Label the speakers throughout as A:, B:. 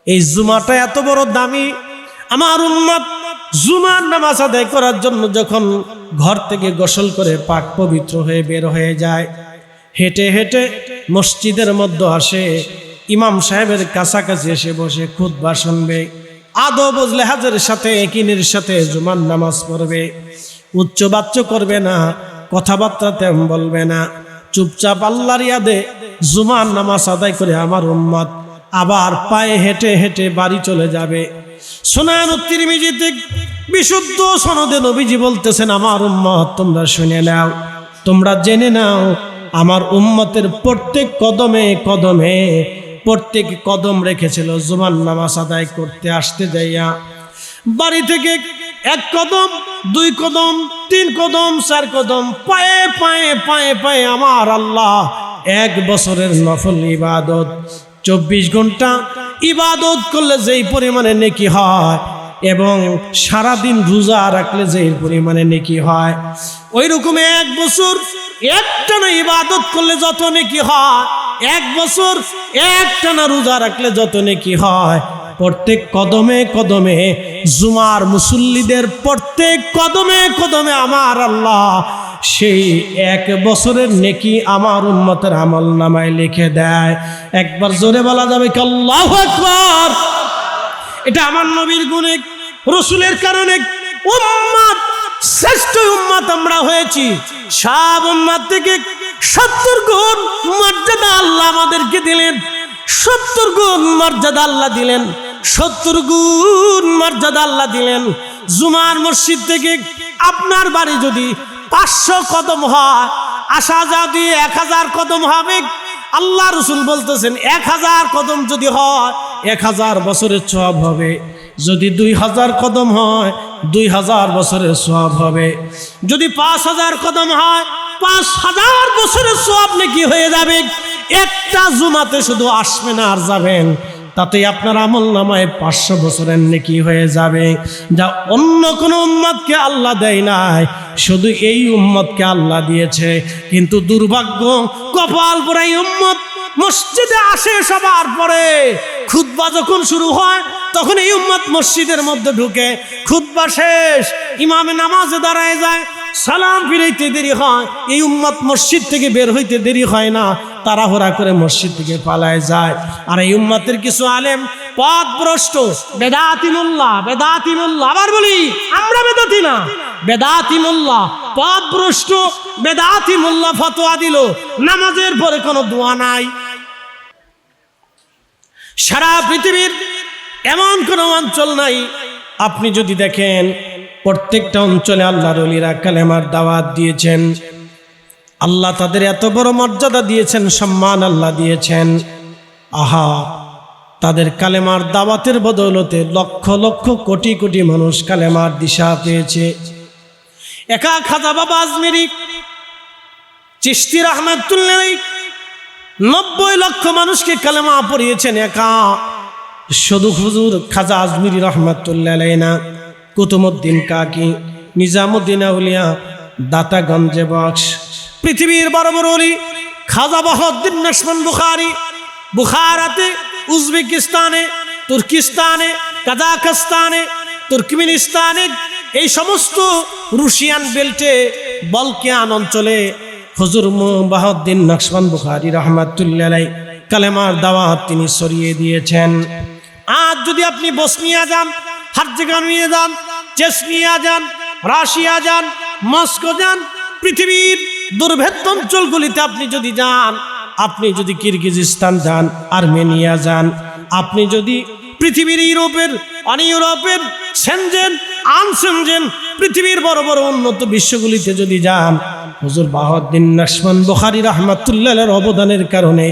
A: এই জুমাটা এত বড় দামি। আমার উম্মত জুমার নামাজ আদায় করার জন্য যখন ঘর থেকে গোসল করে পাক পবিত্র হয়ে বের হয়ে যায়, হেঁটে হেঁটে মসজিদের মধ্যে আসে, ইমাম সাহেবের কাছাকাছি এসে বসে খুতবা শুনবে, আদব ও লেহাজের সাথে একিনের সাথে জুমার নামাজ পড়বে। উচ্চ বাচ্চ করবে না, কথাবার্তা তেমন বলবে না, চুপচাপ আল্লাহর ইয়াদে জুমার নামাজ আদায় করে আমার উম্মত আবার পায়ে হেঁটে হেঁটে বাড়ি চলে যাবে। সুনান তিরমিজিতে বিশুদ্ধ সনদে নবীজি বলতেছেন, আমার উম্মত তোমরা শুনে নাও, তোমরা জেনে নাও, আমার উম্মতের প্রত্যেক কদমে কদমে প্রত্যেক কদম রেখেছিল জুমার নামাজ আদায় করতে আসতে যাইয়া। বাড়ি থেকে 1 কদম 2 কদম 3 কদম 4 কদম পায়ে পায়ে পায়ে পায়ে আমার আল্লাহ 1 বছরের নফল ইবাদত 24 ঘন্টা ইবাদত করলে যেই পরিমাণে নেকি হয় এবং সারাদিন রোজা রাখলে যেই পরিমাণে নেকি হয়, ওই রকম 1 বছর একটানা ইবাদত করলে যত নেকি হয়, 1 বছর একটানা রোজা রাখলে যত নেকি হয়, প্রত্যেক কদমে কদমে জুমার মুসল্লিদের প্রত্যেক কদমে কদমে আমার আল্লাহ সেই 1 বছরের নেকি আমার উম্মতের আমল নামায় লিখে দেয়। একবার জোরে বলা যাবে কি আল্লাহু আকবার? এটা আমার নবীর গুণে, রসুলের কারণে উম্মত শ্রেষ্ঠ উম্মত আমরা হয়েছি। সব উম্মত থেকে 70 গুণ মর্যাদা আল্লাহ আমাদেরকে দিলেন, 70 গুণ মর্যাদা আল্লাহ দিলেন, 70 গুণ মর্যাদা আল্লাহ দিলেন। জুমার মসজিদ থেকে আপনার বাড়ি যদি 500 কদম হয়, আসা যদি 1000 কদম হবে। আল্লাহ রসুল বলতেছেন 1000 কদম যদি হয় 1000 বছরের সওয়াব হবে, যদি 2000 কদম হয় 2000 বছরের সওয়াব হবে, যদি 5000 কদম হয় 5000 বছরের সওয়াব নাকি হয়ে যাবে। একটা জুমাতে শুধু আসবেন আর যাবেন, তাতে আপনার আমল নামায় 500 বছরের নেকি হয়ে যাবে, যা অন্য কোনো উম্মতকে আল্লাহ দেয় নাই, শুধু এই উম্মতকে আল্লাহ দিয়েছে। কিন্তু দুর্ভাগ্য, কপাল পোড়া উম্মত মসজিদে আসে সবার পরে, খুতবা যখন শুরু হয় তখন এই উম্মত মসজিদের মধ্যে ঢুকে, খুতবা শেষ, ইমামে নামাজে দাঁড়ায় যায়, সালাম ফিরাইতে দেরি হয়, এই উম্মত মসজিদ থেকে বের হইতে দেরি হয় না, তাড়াহুড়া করে মসজিদ থেকে পালায় যায়। আর এই উম্মতের কিছু আলেম পথভ্রষ্ট, বেদাতি মোল্লা, বেদাতি মোল্লা, আবার বলি আমরা বেদাতি না, বেদাতি মোল্লা, পথভ্রষ্ট বেদাতি মোল্লা ফতোয়া দিল নামাজের পরে কোনো দোয়া নাই। সারা পৃথিবীর এমন কোনো অঞ্চল নাই, আপনি যদি দেখেন প্রত্যেকটা অঞ্চলে আল্লাহর ওলিরা কালেমার দাওয়াত দিয়েছেন। আল্লাহ তাদের এত বড় মর্যাদা দিয়েছেন, সম্মান আল্লাহ দিয়েছেন। আহা, তাদের কালেমার দাওয়াতের বদৌলতে লক্ষ লক্ষ কোটি কোটি মানুষ কালেমার দিশা পেয়েছে। একা খাজা বাবা আজমিরি চিশতি রাহমাতুল্লাহ 90 লক্ষ মানুষকে কালেমা পড়িয়েছেন একা। শুধু হুজুর খাজা আজমিরি রাহমাতুল্লাহ আলাইহি না, কুতুবউদ্দিন কাকি, নিজামুদ্দিন আউলিয়া, দাতাগঞ্জে বক্স, পৃথিবীর বড় বড় ওলি, খাজা বাহাউদ্দিন নাশবন্দ বুখারী, বুখারাতে, উজবেকিস্তানে, তুর্কিস্তানে, কাজাখস্তানে, তুর্কমেনিস্তানে, এই সমস্ত রুশিয়ান বেল্টে, বলকান অঞ্চলে হুজুর বাহাউদ্দিন নাশবন্দ বুখারী রাহমাতুল্লাহ আলাইহি কালেমার দাওয়াত তিনি ছড়িয়ে দিয়েছেন। আজ যদি আপনি বসনিয়া যান, হার্জেগানিয়া যান, চেচনিয়া যান, রাশিয়া যান, মস্কো যান, পৃথিবীর দুর্ভেদ্য অঞ্চলগুলিতে আপনি যদি যান, আপনি যদি কিরগিজস্তান যান, আর্মেনিয়া যান, আপনি যদি পৃথিবীর ইউরোপের, ইউরোপের সেনজেন, আনসেনজেন, পৃথিবীর বড় বড় উন্নত বিশ্বগুলিতে যদি যান, হুজুর বাহাউদ্দিন নাশবন্দ বুখারী রাহমাতুল্লাহর অবদানের কারণে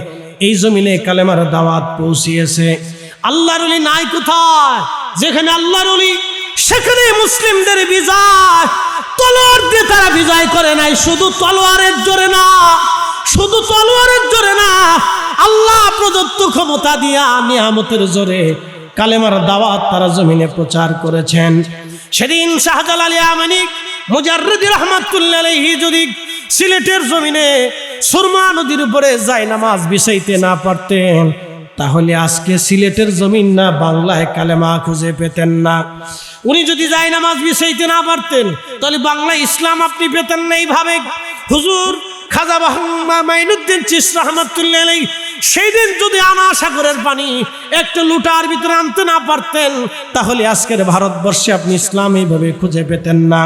A: এই জমিনে কালেমার দাওয়াত পৌঁছিয়েছে। আল্লাহর ওলি নাই কোথায়? যেখানে আল্লাহর ওলি সেখানে মুসলিমদের বিজয়, তলোয়ার দিয়ে তারা বিজয় করে নাই। শুধু তলোয়ারের জোরে না, শুধু তলোয়ারের জোরে না, আল্লাহ প্রদত্ত ক্ষমতা দিয়া নিয়ামতের জোরে কালেমার দাওয়াত তারা জমিনে প্রচার করেছেন। সেদিন শাহজালাল ইয়ামানি মুজাররিদ রাহমাতুল্লাহ আলাইহি যদি সিলেটের জমিনে সুরমা নদীর উপরে যায় নামাজ বিছাইতে না পারতেন, তাহলে আজকে সিলেটের জমিন না বাংলায় কালেমা খুঁজে পেতেন না। উনি যদি যায় নামাজ বিছাইতে না পারতেন তাহলে বাংলায় ইসলাম আপনি পেতেন না। এইভাবে হুজুর খাজা মাইনুদ্দিন চিশতি রাহমাতুল্লাহ আলাইহি সেই দিন যদি আনা সাগরের পানি একটা লুটার ভিতরে আনতে না পারতেন তাহলে আজকের ভারতবর্ষে আপনি ইসলাম এইভাবে খুঁজে পেতেন না।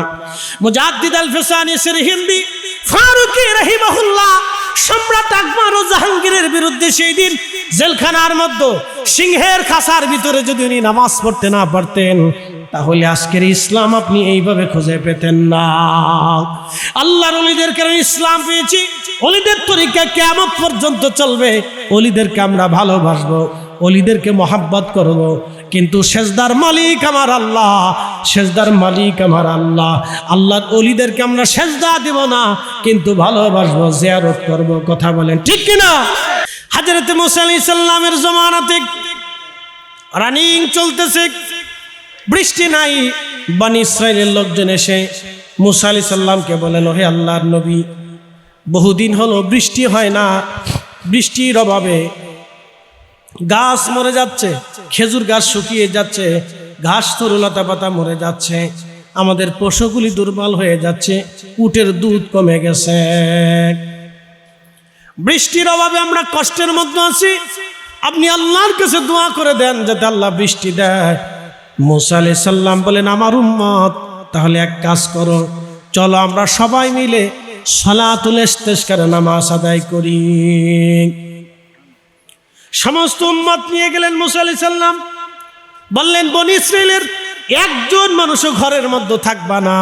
A: মুজাদ্দিদ আল ফিসানি সিরহিন্দি ফারুকি রাহিমাহুল্লাহ সম্রাট আকবর ও জাহাঙ্গীরের বিরুদ্ধে সেই দিন জেলখানার মধ্যে সিংহের খাঁচার ভিতরে যদি উনি নামাজ পড়তে না পারতেন তাহলে আজকের ইসলাম আপনি এইভাবে খুঁজে পেতেন না। আল্লাহর ওলিদের কারণে ইসলাম পেয়েছি। ওলিদের তরিকা কিয়ামত পর্যন্ত চলবে। ওলিদেরকে আমরা ভালোবাসবো, ওলিদেরকে মহাব্বত করব, কিন্তু সেজদার মালিক আমার আল্লাহ, সেজদার মালিক আমার আল্লাহ। আল্লাহর ওলিদেরকে আমরা সেজদা দেব না কিন্তু ভালোবাসবো, জিয়ারত করব। কথা বলেন ঠিক কিনা? হযরত মুসা আলাইহিস সালামের জমানাতে রানিং চলতেছে, বৃষ্টি নাই। বনি ইসরাইলের লোকজন এসে মুসা আলাইহিস সালামকে বলেন, হে আল্লাহর নবী, বহুদিন হলো বৃষ্টি হয় না, বৃষ্টির অভাবে গাছ মরে যাচ্ছে, খেজুর গাছ শুকিয়ে যাচ্ছে, ঘাস তরুলতা পাতা মরে যাচ্ছে, আমাদের পশুগুলি দুর্বল হয়ে যাচ্ছে, উটের দুধ কমে গেছে, বৃষ্টির অভাবে আমরা কষ্টের মধ্যে আছি, আপনি আল্লাহর কাছে দোয়া করে দেন যাতে আল্লাহ বৃষ্টি দেয়। মুসা আলাইহিস সালাম বলেন, আমার উম্মত তাহলে এক কাজ করো, চলো আমরা সবাই মিলে সালাতুল ইস্তিসকার নামাজ আদায় করি। সমস্ত উম্মত নিয়ে গেলেন মুসা আলাইহিস সালাম, বললেন বনি ইসরাইলের একজন মানুষও ঘরের মধ্যে থাকবা না,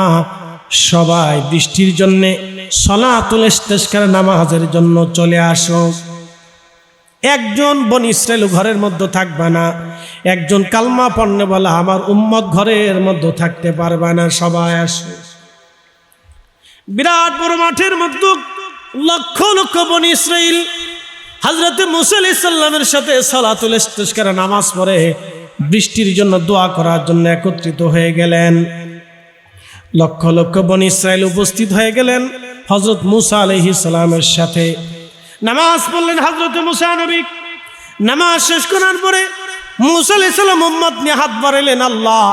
A: সবাই বৃষ্টির জন্য সালাতুল ইস্তিসকার নামাজের জন্য চলে আসো। একজন বনি ইসরাইল ঘরের মধ্যে থাকবা না, একজন কালমা পড়নে বলা আমার উম্মত ঘরের মধ্যে থাকতে পারবা না, সবাই আসো। বিরাট বড় মাঠের মধ্যে লক্ষ লক্ষ বনি ইসরাইল হযরত মুসা আলাইহিস সালামের সাথে সালাতুল ইস্তিসকার নামাজ পড়ে বৃষ্টির জন্য দোয়া করার জন্য একত্রিত হয়ে গেলেন। লক্ষ লক্ষ বনি ইসরাইল উপস্থিত হয়ে গেলেন হযরত মুসা আলাইহিস সালামের সাথে। নামাজ পড়লেন হযরত মুসা নবী। নামাজ শেষ করার পরে মুসা আলাইহিস সালাম উম্মত নিয়ে হাত বাড়ালেন, আল্লাহ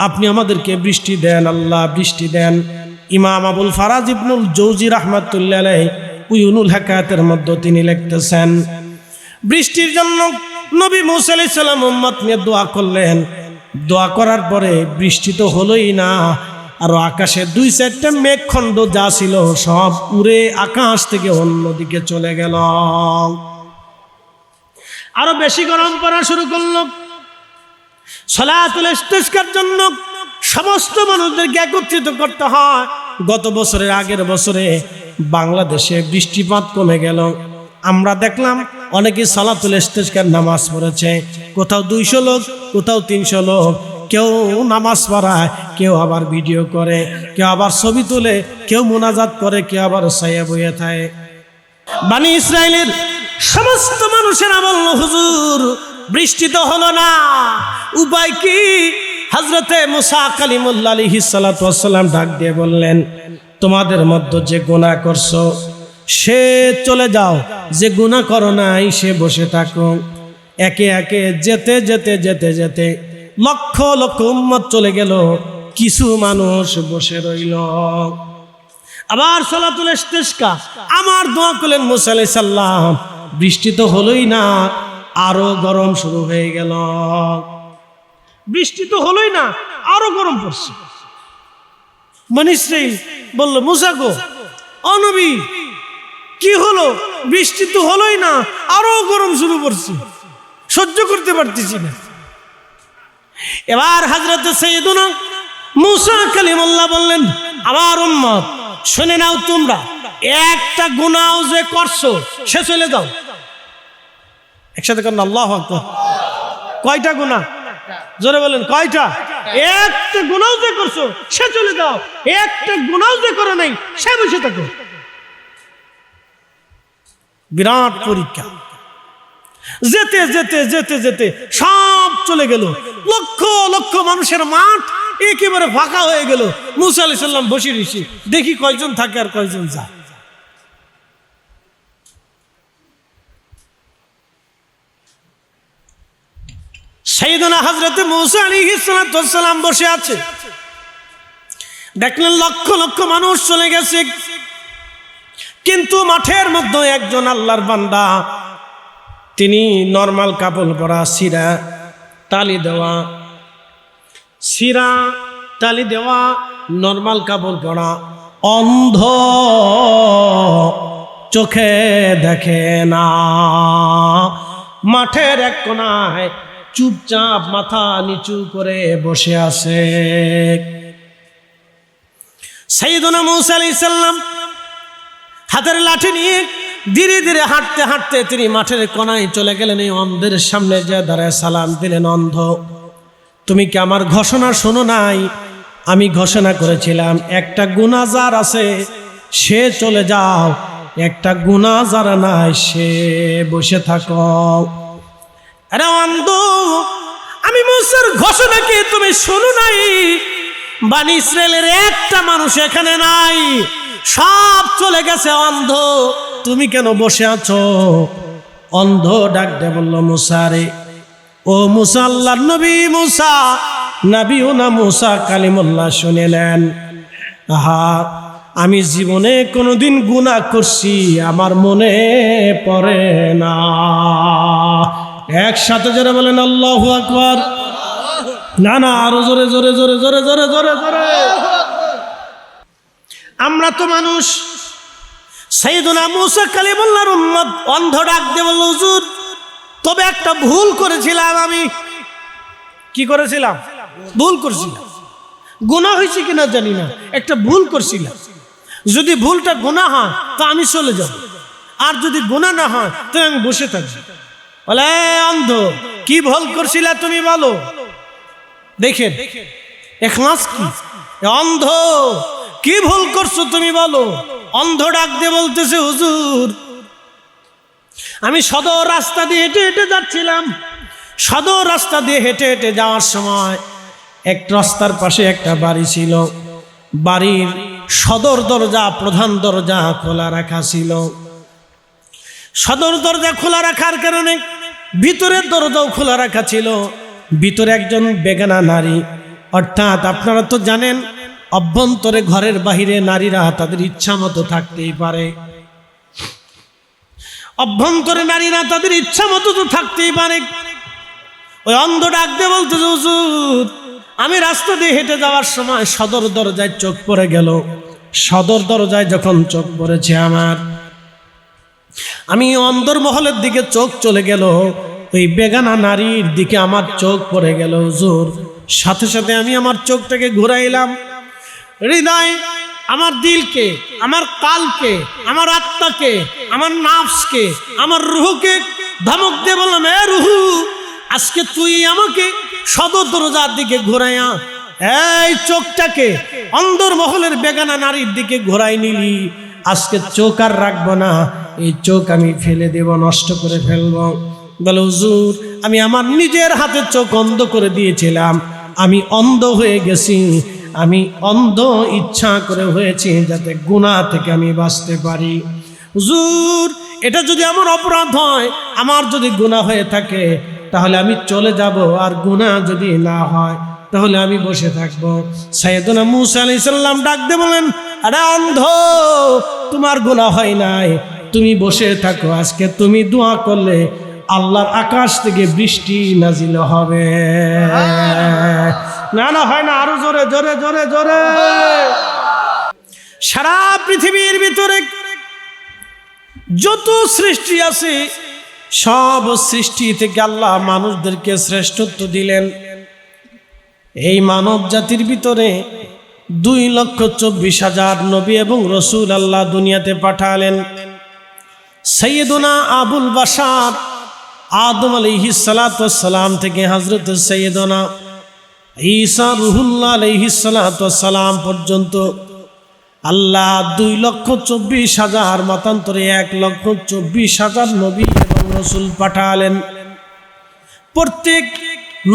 A: আপনি আমাদেরকে বৃষ্টি দেন, আল্লাহ বৃষ্টি দেন। ইমাম আবুল ফারাজ ইবনুল জৌজি রাহমাতুল্লাহ আলাইহি উয়ুনুল হাকায়াতের মধ্যে তিনি লিখতেছেন, বৃষ্টির জন্য নবী মুসা আলাইহিস সালাম উম্মত নিয়ে দোয়া করলেন। দোয়া করার পরে বৃষ্টি তো হলোই না, আর আকাশে দুই চারটা মেঘখণ্ড যা ছিল সব উড়ে আকাশ থেকে অন্যদিকে চলে গেল। আরো বেশি গরম পড়া শুরু করলো। সালাতুল ইস্তিসকার জন্য সমস্ত মানুষদেরকে একত্রিত করতে হয়। গত বছরের আগের বছরে বাংলাদেশে বৃষ্টিপাত কমে গেল। আমরা দেখলাম অনেকে সালাতুল ইস্তিসকার নামাজ পড়েছে, কোথাও 200 লোক, কোথাও 300 লোক। কেউ নামাজ পড়ায়, কেউ আবার ভিডিও করে, কেউ আবার ছবি তুলে, কেউ মুনাজাত করে, কেউ আবার ছায়া বইয়ে থাকে। বনি ইসরাইলের সমস্ত মানুষেরা বলল, হুজুর বৃষ্টি তো হলো না, উপায় কি? হযরতে মুসা কালিমুল্লাহ আলাইহিস সালাতু ওয়াস সালাম ডাক দিয়ে বললেন, তোমাদের মধ্যে যে গুনাহ করছো সে চলে যাও, যে গুনাহ করো নাই সে বসে থাকো। একে একে যেতে যেতে যেতে যেতে লক্ষ লক্ষ উম্মত চলে গেল, কিছু মানুষ বসে রইল। আবার সালাতুল ইস্তিসকার আমার দোয়া করলেন মুসা আলাইহিস সালাম, বৃষ্টি তো হলোই না, আরো গরম শুরু হয়ে গেল। বৃষ্টি তো হলোই না, আরো গরম পড়ছে। বনি ইসরাইল বলল, মুসা গো, ও নবী কি হলো? বৃষ্টি তো হলোই না, আরো গরম শুরু করছে, সহ্য করতে পারতেছি না। এবার হযরত সাইয়্যিদুনা মুসা কালিমুল্লাহ বললেন, আমার উম্মত শুনে নাও, তোমরা একটা গুনাহ যে করছো সে চলে যাও। একসাথে করেন আল্লাহু আকবার। কয়টা গুনাহ? জোরে বলেন কয়টা? একটা গুনাহ যে করছো সে চলে যাও, একটা গুনাহ যে করে নাই সে বসে থাকো। বিরাট পরীক্ষা। যেতে যেতে যেতে যেতে সব চলে গেল। লক্ষ লক্ষ মানুষের মাঠ একেবারে ফাঁকা হয়ে গেল। মুসা আলাইহিস সালাম বসে রয়েছে, দেখি কয়জন থাকে আর কয়জন যায়। সাইয়েদনা হযরত মূসা আলাইহিস সালাম বসে আছে, দেখলেন লক্ষ লক্ষ মানুষ চলে গেছে, কিন্তু মাঠের মধ্যে একজন আল্লাহর বান্দা, তিনি নরমাল কাপড় পরা, সিরা তালি দেওয়া নরমাল কাপড় পরা, অন্ধ, চোখে দেখে না, মাঠের এক কোনায় চুপচাপ মাথা নিচু করে বসে আছে। সাইয়েদনা মূসা আলাইহিস সালাম হাতের লাঠি নিয়ে ধীরে ধীরে হাঁটতে হাঁটতে তিনি মাঠের কোনায় চলে গেলেন। এই অন্ধের সামনে যে দাঁড়ায় সালাম দিলেন, অন্ধ, তুমি কি আমার ঘোষণা শোনো নাই? আমি ঘোষণা করেছিলাম একটা গুনাহগার আছে সে চলে যাও, একটা গুনাহগার নাই সে বসে থাকো। আরে অন্ধ, আমি মূসার ঘোষণা কি তুমি শোনো নাই? বনি ইসরাইলের একটা মানুষ এখানে নাই, সব চলে গেছে। অন্ধ, তুমি কেন বসে আছো? অন্ধ ডাক দে বলল, মূসা রে, ও মূসা, আল্লাহর নবী মূসা, নবীউনা মূসা কালিমুল্লাহ, শুনে নেন। আহা, আমি জীবনে কোনোদিন গুনাহ করছি আমার মনে পড়ে না। একসাথে জোরে বলেন আল্লাহু আকবার। না না, আরো জোরে জোরে জোরে জোরে জোরে জোরে জোরে। আমরা তো মানুষ। সাইয়েদনা মূসা কালিমুল্লাহর উম্মত। অন্ধ ডাক দিয়ে বলল, হুজুর, তবে একটা ভুল করেছিলাম। আমি কি করেছিলাম? ভুল করছিলাম। গুনাহ হয়েছে কিনা জানি না, একটা ভুল করছিলাম। যদি ভুলটা গুনাহ হয় তো আমি চলে যাব, আর যদি গুনাহ না হয় তো আমি বসে থাকবো। বলে, অন্ধ, কি ভুল করছিলা তুমি বলো দেখেন। ইখলাস কি? অন্ধ, কি ভুল করছো তুমি বলো। অন্ধ ডাক দিয়ে বলতেছে, হুজুর, আমি সদর রাস্তা দিয়ে হেঁটে হেঁটে যাচ্ছিলাম। সদর রাস্তা দিয়ে হেঁটে হেঁটে যাওয়ার সময় এক রাস্তার পাশে একটা বাড়ি ছিল। বাড়ির সদর দরজা, প্রধান দরজা খোলা রাখা ছিল। সদর দরজা খোলা রাখার কারণে ভিতরের দরজাও খোলা রাখা ছিল। ভিতরে একজন বেগানা নারী, অর্থাৎ আপনারা তো জানেন অভ্যন্তরে ঘরের বাহিরে নারীরা তাদের ইচ্ছা মতো থাকতেই পারে। অভ্যন্তরে নারীরা তাদের ইচ্ছা মতো তো থাকতেই পারে। ওই অন্ধ ডাক দিয়ে বলতে, হুজুর, আমি রাস্তা দিয়ে হেঁটে যাওয়ার সময় সদর দরজায় চোখ পড়ে গেল। সদর দরজায় যখন চোখ পড়েছে আমার, আমি অন্দর মহলের দিকে চোখ চলে গেল, ওই বেগানা নারীর দিকে আমার চোখ পড়ে গেল। হুজুর, সাথে সাথে আমি আমার চোখটাকে ঘুরাইলাম। হৃদয়, আমার দিলকে, আমার কালকে, আমার আত্মাকে, আমার নাফসকে, আমার রুহকে ধমক দিয়ে বললাম, এ রুহু, আজকে তুই আমাকে সদর দরজার দিকে ঘোরাইয়া এই চোখটাকে অন্দর মহলের বেগানা নারীর দিকে ঘোরাই নিলি। আজকে চোখ আর রাখবো না, এই চোখ আমি ফেলে দেব, নষ্ট করে ফেলবো। বলে, হুজুর, আমি আমার নিজের হাতে চোখ অন্ধ করে দিয়েছিলাম। আমি অন্ধ হয়ে গেছি। আমি অন্ধ ইচ্ছা করে হয়েছি যাতে গুনাহ থেকে আমি বাঁচতে পারি। হুজুর, এটা যদি আমার অপরাধ হয়, আমার যদি গুনাহ হয়ে থাকে, তাহলে আমি চলে যাব, আর গুনাহ যদি না হয় তাহলে আমি বসে থাকবো। সাইয়েদনা মূসা আলাইহিস সালাম ডাক দিয়ে বলেন, আরে অন্ধ, তোমার গুনাহ হয় নাই, তুমি বসে থাকো। আজকে তুমি দোয়া করলে আল্লাহর আকাশ থেকে বৃষ্টি নাজিল হবে। না না, হয় না, আরো জোরে জোরে জোরে জোরে। সারা পৃথিবীর ভিতরে যত সৃষ্টি আছে, সব সৃষ্টি থেকে আল্লাহ মানুষদেরকে শ্রেষ্ঠত্ব দিলেন। এই মানব জাতির ভিতরে 2,24,000 নবী এবং রসুল আল্লাহ দুনিয়াতে পাঠালেন। সাইয়েদুনা আবুল বাশার আদম আলাইহিস সালাতু ওয়াস সালাম থেকে হযরত সাইয়েদুনা ঈসা রুহুল্লাহ আলাইহিস সালাতু ওয়াস সালাম পর্যন্ত আল্লাহ 2,24,000 মতান্তরে 1,24,000 নবী এবং রসুল পাঠালেন। প্রত্যেক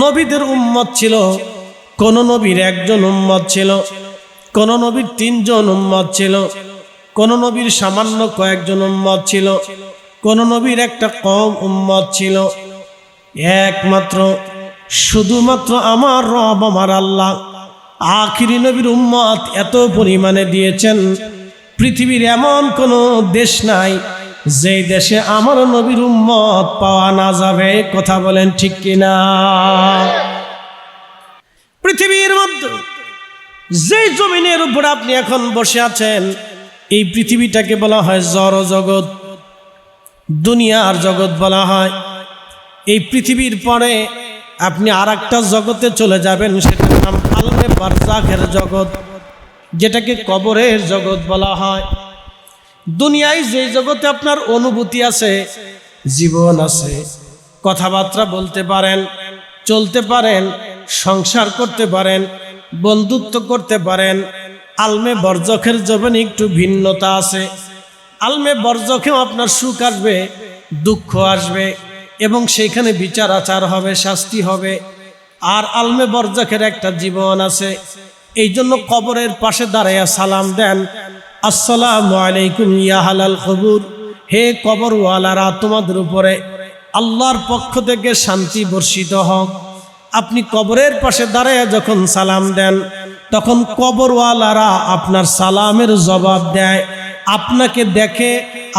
A: নবীদের উম্মত ছিল। কোন নবীর একজন উম্মত ছিল, কোন নবীর 3 জন উম্মত ছিল, কোন নবীর সামান্য কয়েকজন উম্মত ছিল, কোন নবীর একটা কম উম্মত ছিল। একমাত্র শুধুমাত্র আমার রব আমার আল্লাহ আখিরি নবীর উম্মত এত পরিমাণে দিয়েছেন, পৃথিবীর এমন কোনো দেশ নাই যেই দেশে আমার নবীর উম্মত পাওয়া না যাবে। কথা বলেন ঠিক কিনা? পৃথিবীর মধ্যে যেই জমিনের উপর আপনি এখন বসে আছেন, এই পৃথিবীটাকে বলা হয় জড় জগৎ, দুনিয়ার জগৎ বলা হয়। এই পৃথিবীর পরে আপনি আর একটা জগতে চলে যাবেন, সেটার নাম আলমে বারজাখের জগৎ, যেটাকে কবরের জগৎ বলা হয়। দুনিয়ায় যে জগতে আপনার অনুভূতি আছে, জীবন আছে, কথাবার্তা বলতে পারেন, চলতে পারেন, সংসার করতে পারেন, বন্ধুত্ব করতে পারেন, আলমে বরজখের জগতে একটু ভিন্নতা আছে। আলমে বরজখেও আপনার সুখ আসবে, দুঃখ আসবে, এবং সেইখানে বিচার আচার হবে, শাস্তি হবে। আর আলমে বরজখের একটা জীবন আছে। এই জন্য কবরের পাশে দাঁড়াইয়া সালাম দেন, আসসালামু আলাইকুম ইয়া হালাল কবর, হে কবরওয়ালারা, তোমাদের উপরে আল্লাহর পক্ষ থেকে শান্তি বর্ষিত হোক। আপনি কবরের পাশে দাঁড়াইয়া যখন সালাম দেন, তখন কবরওয়ালারা আপনার সালামের জবাব দেয়। আপনাকে দেখে,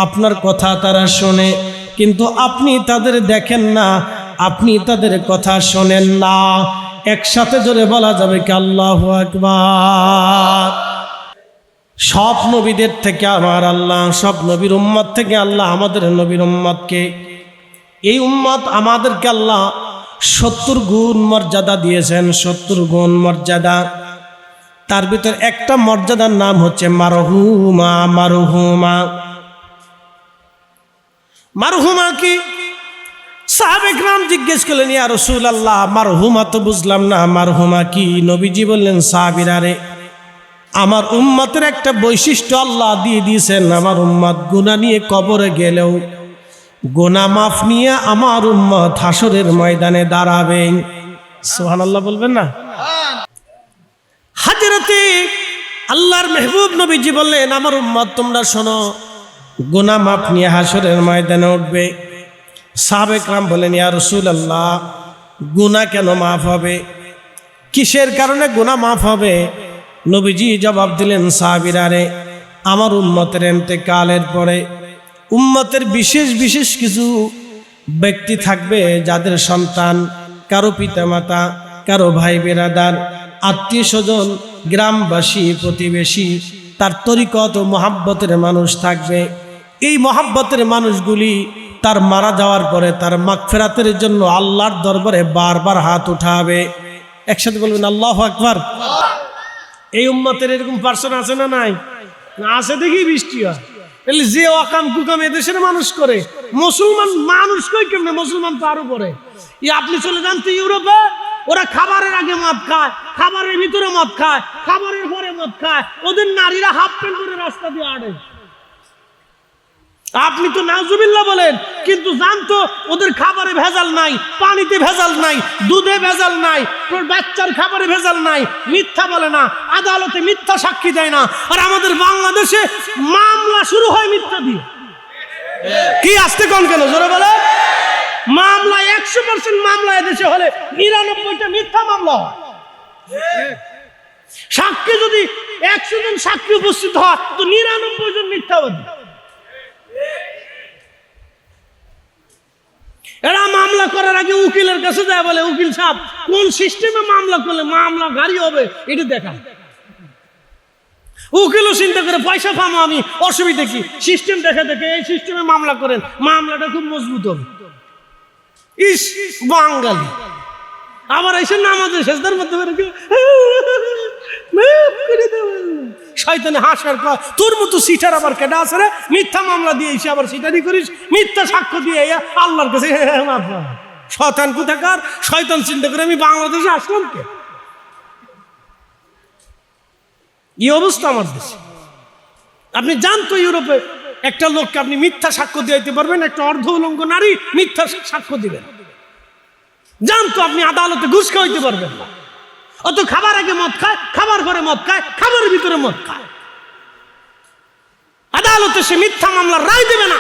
A: আপনার কথা তারা শোনে, কিন্তু আপনি তাদের দেখেন না, আপনি তাদের কথা শোনেন না। একসাথে জোরে বলা যাবে কি আল্লাহু আকবার। সব নবীদের থেকে আমার আল্লাহ, সব নবীর উম্মত থেকে আল্লাহ আমাদের নবীর উম্মতকে, এই উম্মত আমাদেরকে আল্লাহ 70 গুণ মর্যাদা দিয়েছেন, 70 গুণ মর্যাদা। তার ভিতর একটা মর্যাদার নাম হচ্ছে মারহুমা। মারহুমা, মারহুমা কি? সাহাবে কেরাম জিজ্ঞেস করলেন, ইয়া রাসূলুল্লাহ, মারহুমা তো বুঝলাম না, মারহুমা কি? নবীজি বললেন, সাহাবীরা রে, আমার উম্মতের একটা বৈশিষ্ট্য আল্লাহ দিয়ে দিয়েছেন, আমার উম্মত গুনাহ নিয়ে কবরে গেলেও গুনাহ মাফ নিয়ে আমার উম্মত হাসরের ময়দানে দাঁড়াবে। সুবহানাল্লাহ বলবেন না? হযরতে আল্লাহর মেহবুব নবীজি বললেন, আমার উম্মত তোমরা শোনো, গুনাহ মাফ নিয়ে হাসরের ময়দানে উঠবে। সাহাবে কেরাম বলেন, ইয়া রাসূলুল্লাহ, গুনাহ কেন মাফ হবে? কিসের কারণে গুনাহ মাফ হবে? নবীজি জবাব দিলেন, সাহাবীরা রে, আমার উম্মতের ইন্তেকালের পরে উম্মতের বিশেষ বিশেষ কিছু ব্যক্তি থাকবে, যাদের সন্তান, কারো পিতামাতা, কারো ভাই বেরাদার, আত্মীয় স্বজন, গ্রামবাসী, প্রতিবেশী, তার তরিকত ও মহাব্বতের মানুষ থাকবে। এই মহাব্বতের মানুষগুলি তার মারা যাওয়ার পরে তার মাগফিরাতের জন্য আল্লাহর দরবারে বারবার হাত উঠাবে। একসাথে বলবেন আল্লাহু আকবার। এই উম্মতের এরকম পার্সন আছে না নাই? না আছে দেখি বৃষ্টি হয়। যে অকাম কুকাম এদেশের মানুষ করে, মুসলমান মানুষ কই কেমনে? মুসলমান তো আরো পরে। আপনি চলে যান তো ইউরোপে, ওরা খাবারের আগে মদ খায়, খাবারের ভিতরে মদ খায়, খাবারের পরে মদ খায়, ওদের নারীরা হাফ প্যান্ট পরে রাস্তা দিয়ে আড়ে। আপনি তো নাউজুবিল্লাহ বলেন, কিন্তু জানতো ওদের খাবারে ভেজাল নাই, পানিতে ভেজাল নাই, দুধে ভেজাল নাই, বাচ্চার খাবারে ভেজাল নাই, মিথ্যা বলে না, আদালতে মিথ্যা সাক্ষী দেয় না। আর আমাদের বাংলাদেশে মামলা শুরু হয় মিথ্যা দিয়ে। কি আসতে কোন কেন জোরে বলে? মামলা 100% মামলা এদেশে হলে 99টা মিথ্যা মামলা হয়। সাক্ষী যদি 100 জন সাক্ষী উপস্থিত হয়, তো 99 জন মিথ্যাবাদী। এরা মামলা করার আগে উকিলের কাছে যায়, বলে উকিল সাহেব কোন সিস্টেমে মামলা করলে মামলা গাড়ি হবে এটা দেখা। উকিলও চিন্তা করে পয়সা পাবো আমি, অসুবিধা কি? সিস্টেম দেখে দেখে এই সিস্টেমে মামলা করেন, মামলাটা খুব মজবুত হবে। ইস বাঙালি আবার এসে নামাজের সেজদার মধ্যে শয়তানে হাসার পর তোর মতো সিটার আবার কেডা আছে রে? মিথ্যা মামলা দিয়ে এসে আবার সিটারি করিস, মিথ্যা সাক্ষ্য দিয়ে আল্লাহর কাছে শয়তান কোথাকার। শয়তান চিন্তা করে আমি বাংলাদেশে আসলাম কে? এই অবস্থা আমার দেশে। আপনি জানতো ইউরোপে একটা লোককে আপনি মিথ্যা সাক্ষ্য দিতে পারবেন, একটা অর্ধ উলঙ্গ নারী মিথ্যা সাক্ষ্য দিবেন। জানতো আপনি আদালতে ঘুষ খাওয়াইতে পারবেন না। অত খাবার আগে মদ খায়, খাবার পরে মদ খায়, খাবারের ভিতরে মদ খায়। আদালতে সে মিথ্যা মামলার রায় দেবে না,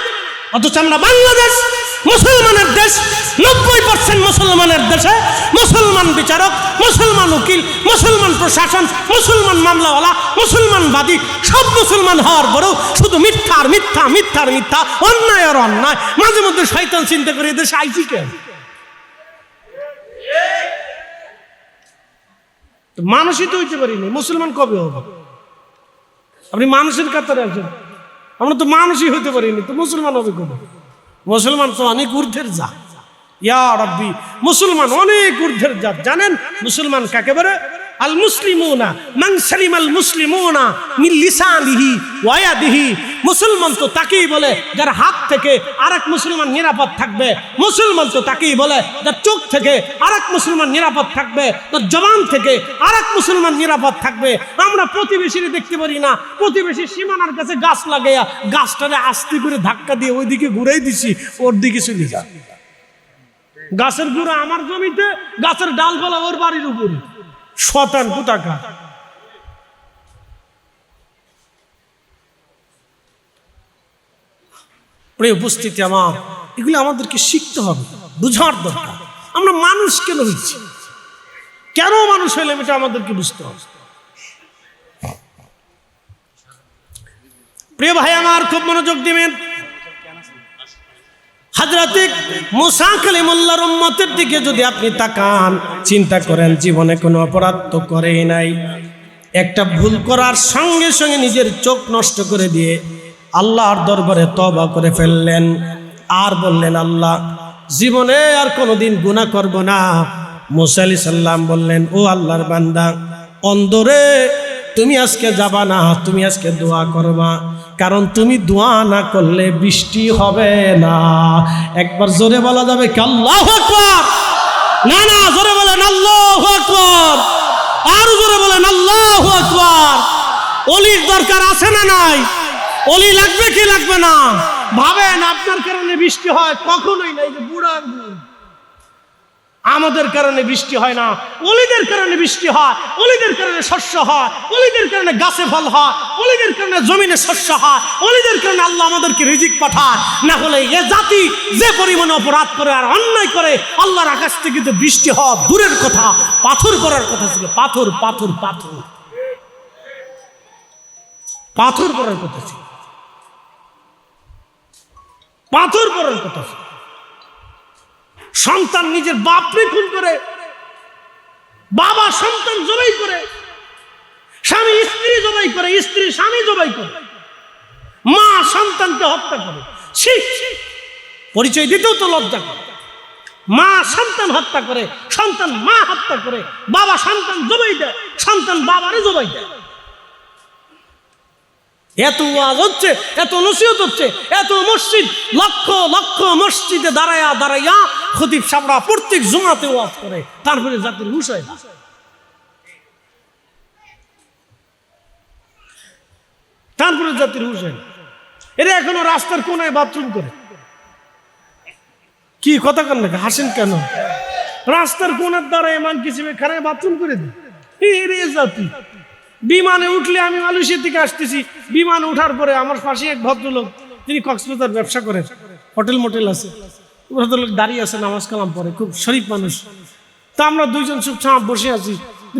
A: অথচ আমরা বাংলাদেশ মুসলমানের দেশ, 90% মুসলমানের দেশে মুসলমান বিচারক, মুসলমান উকিল, মুসলমান প্রশাসন, মুসলমান মামলাওয়ালা, মুসলমান বাদী, সব মুসলমান হওয়ার পরেও শুধু মিথ্যার মিথ্যা, মিথ্যার মিথ্যা, অন্যায় আর অন্যায়। মাঝে মধ্যে শয়তান চিন্তা করে দেশে আইছি কেন? মানুষই তো হইতে পারিনি, মুসলমান কবে হবে? আপনি মানুষের কাতারে আছেন, আমরা তো মানুষই হইতে পারিনি, তো মুসলমান হবে কবে? মুসলমান তো অনেক ঊর্ধ্বের জাত। ইয়া রাব্বি, মুসলমান অনেক ঊর্ধ্বের জাত। জানেন মুসলমান কাকে বলে? আল মুসলিমুনা মান সালিমাল মুসলিমুনা মিন লিসানিহি ওয়া ইয়াদিহি। মুসলমান তো তাকেই বলে যার হাত থেকে আরেক মুসলমান নিরাপদ থাকবে। মুসলমান তো তাকেই বলে যার চোখ থেকে আরেক মুসলমান নিরাপদ থাকবে, তার জবান থেকে আরেক মুসলমান নিরাপদ থাকবে। আমরা প্রতিবেশীরে দেখতে পারি না, প্রতিবেশীর সীমানার কাছে গাছ লাগাইয়া গাছটারে আস্তে করে ধাক্কা দিয়ে ওইদিকে ঘুরাই দিছি, ওর দিকে চলে যা। গাছের গুঁড়া আমার জমিতে, গাছের ডালপালা ওর বাড়ির উপরে। শয়তান কোথাকার। প্রিয় উপস্থিতি আমার, এগুলো আমাদেরকে শিখতে হবে, বুঝার দরকার। আমরা মানুষ কেন হয়েছি, কেন মানুষ হইলাম, এটা আমাদেরকে বুঝতে হবে। প্রিয় ভাই আমার, খুব মনোযোগ দিবেন। হযরত মুসা কালিমুল্লাহর উম্মতের দিকে যদি আপনি তাকান, চিন্তা করেন জীবনে কোনো অপরাধ তো করেই নাই। একটা ভুল করার সঙ্গে সঙ্গে নিজের চোখ নষ্ট করে দিয়ে আল্লাহর দরবারে তওবা করে ফেললেন, আর বললেন আল্লাহ জীবনে আর কোনোদিন গুনাহ করব না। মুসা আলাইহিস সালাম বললেন, ও আল্লাহর বান্দা, অন্ধরে তুমি আজকে যাবা না, তুমি আজকে দোয়া করবা, কারণ তুমি দোয়া না করলে বৃষ্টি হবে না। একবার জোরে বলা যাবে কি আল্লাহু আকবার? না না, জোরে বলেন আল্লাহু আকবার, আর জোরে বলেন আল্লাহু আকবার। ওলির দরকার আছে না নাই? ওলি লাগবে কি লাগবে না? ভাবেন আপনার কারণে বৃষ্টি হয়, কখনোই না। এই যে বুড়া আঙ্গুর, আমাদের কারণে বৃষ্টি হয় না, ওলিদের কারণে বৃষ্টি হয়। ওলিদের কারণে শস্য হয়, ওলিদের কারণে গাছে ফল হয়, ওলিদের কারণে জমিনে শস্য হয়, ওলিদের কারণে আল্লাহ আমাদেরকে রিজিক পাঠায়। না হলে এ জাতি যে পরিমাণে অপরাধ করে আর অন্যায় করে, আল্লাহর আকাশ থেকে তো বৃষ্টি হওয়া দূরের কথা, পাথর করার কথা ছিল। পাথর পাথর পাথর পাথর করার কথা ছিল, পাথর করার কথা ছিল। সন্তান নিজের বাপরে খুন করে, বাবা সন্তান জবাই করে, স্বামী স্ত্রী জবাই করে, স্ত্রী স্বামী জবাই করে, মা সন্তানকে হত্যা করে। পরিচয় দিতেও তো লজ্জা করে। মা সন্তান হত্যা করে, সন্তান মা হত্যা করে, বাবা সন্তান জবাই দেয়, সন্তান বাবারে জবাই দেয়। এত ওয়াজ হচ্ছে, এত নসিহত হচ্ছে, এত মসজিদ, লক্ষ লক্ষ মসজিদে দাঁড়ায়া দাঁড়াইয়া খতিব সাহেবরা প্রত্যেক জুমাতে ওয়াজ করে, তারপরে জাতির হুঁশ হয় না। তারপরে জাতির হুঁশ হয় না। এরা এখনো রাস্তার কোনায় বাথরুম করে। কি কথা কেন হাসেন কেন? রাস্তার কোনার দ্বারায় মান কিছু খানায় বাথরুম করে দিই। এরে জাতি। বিমানে উঠলে, আমি মালয়েশিয়া থেকে আসতেছি, বিমানে উঠার পরে আমার পাশে এক ভদ্রলোক, তিনি কক্সবাজার ব্যবসা করেন, হোটেল মোটেল আছে। ভদ্রলোক দাঁড়িয়ে আছে, নামাজ কালাম পরে, খুব শরীফ মানুষ। তা আমরা দুইজন চুপচাপ বসে আছি।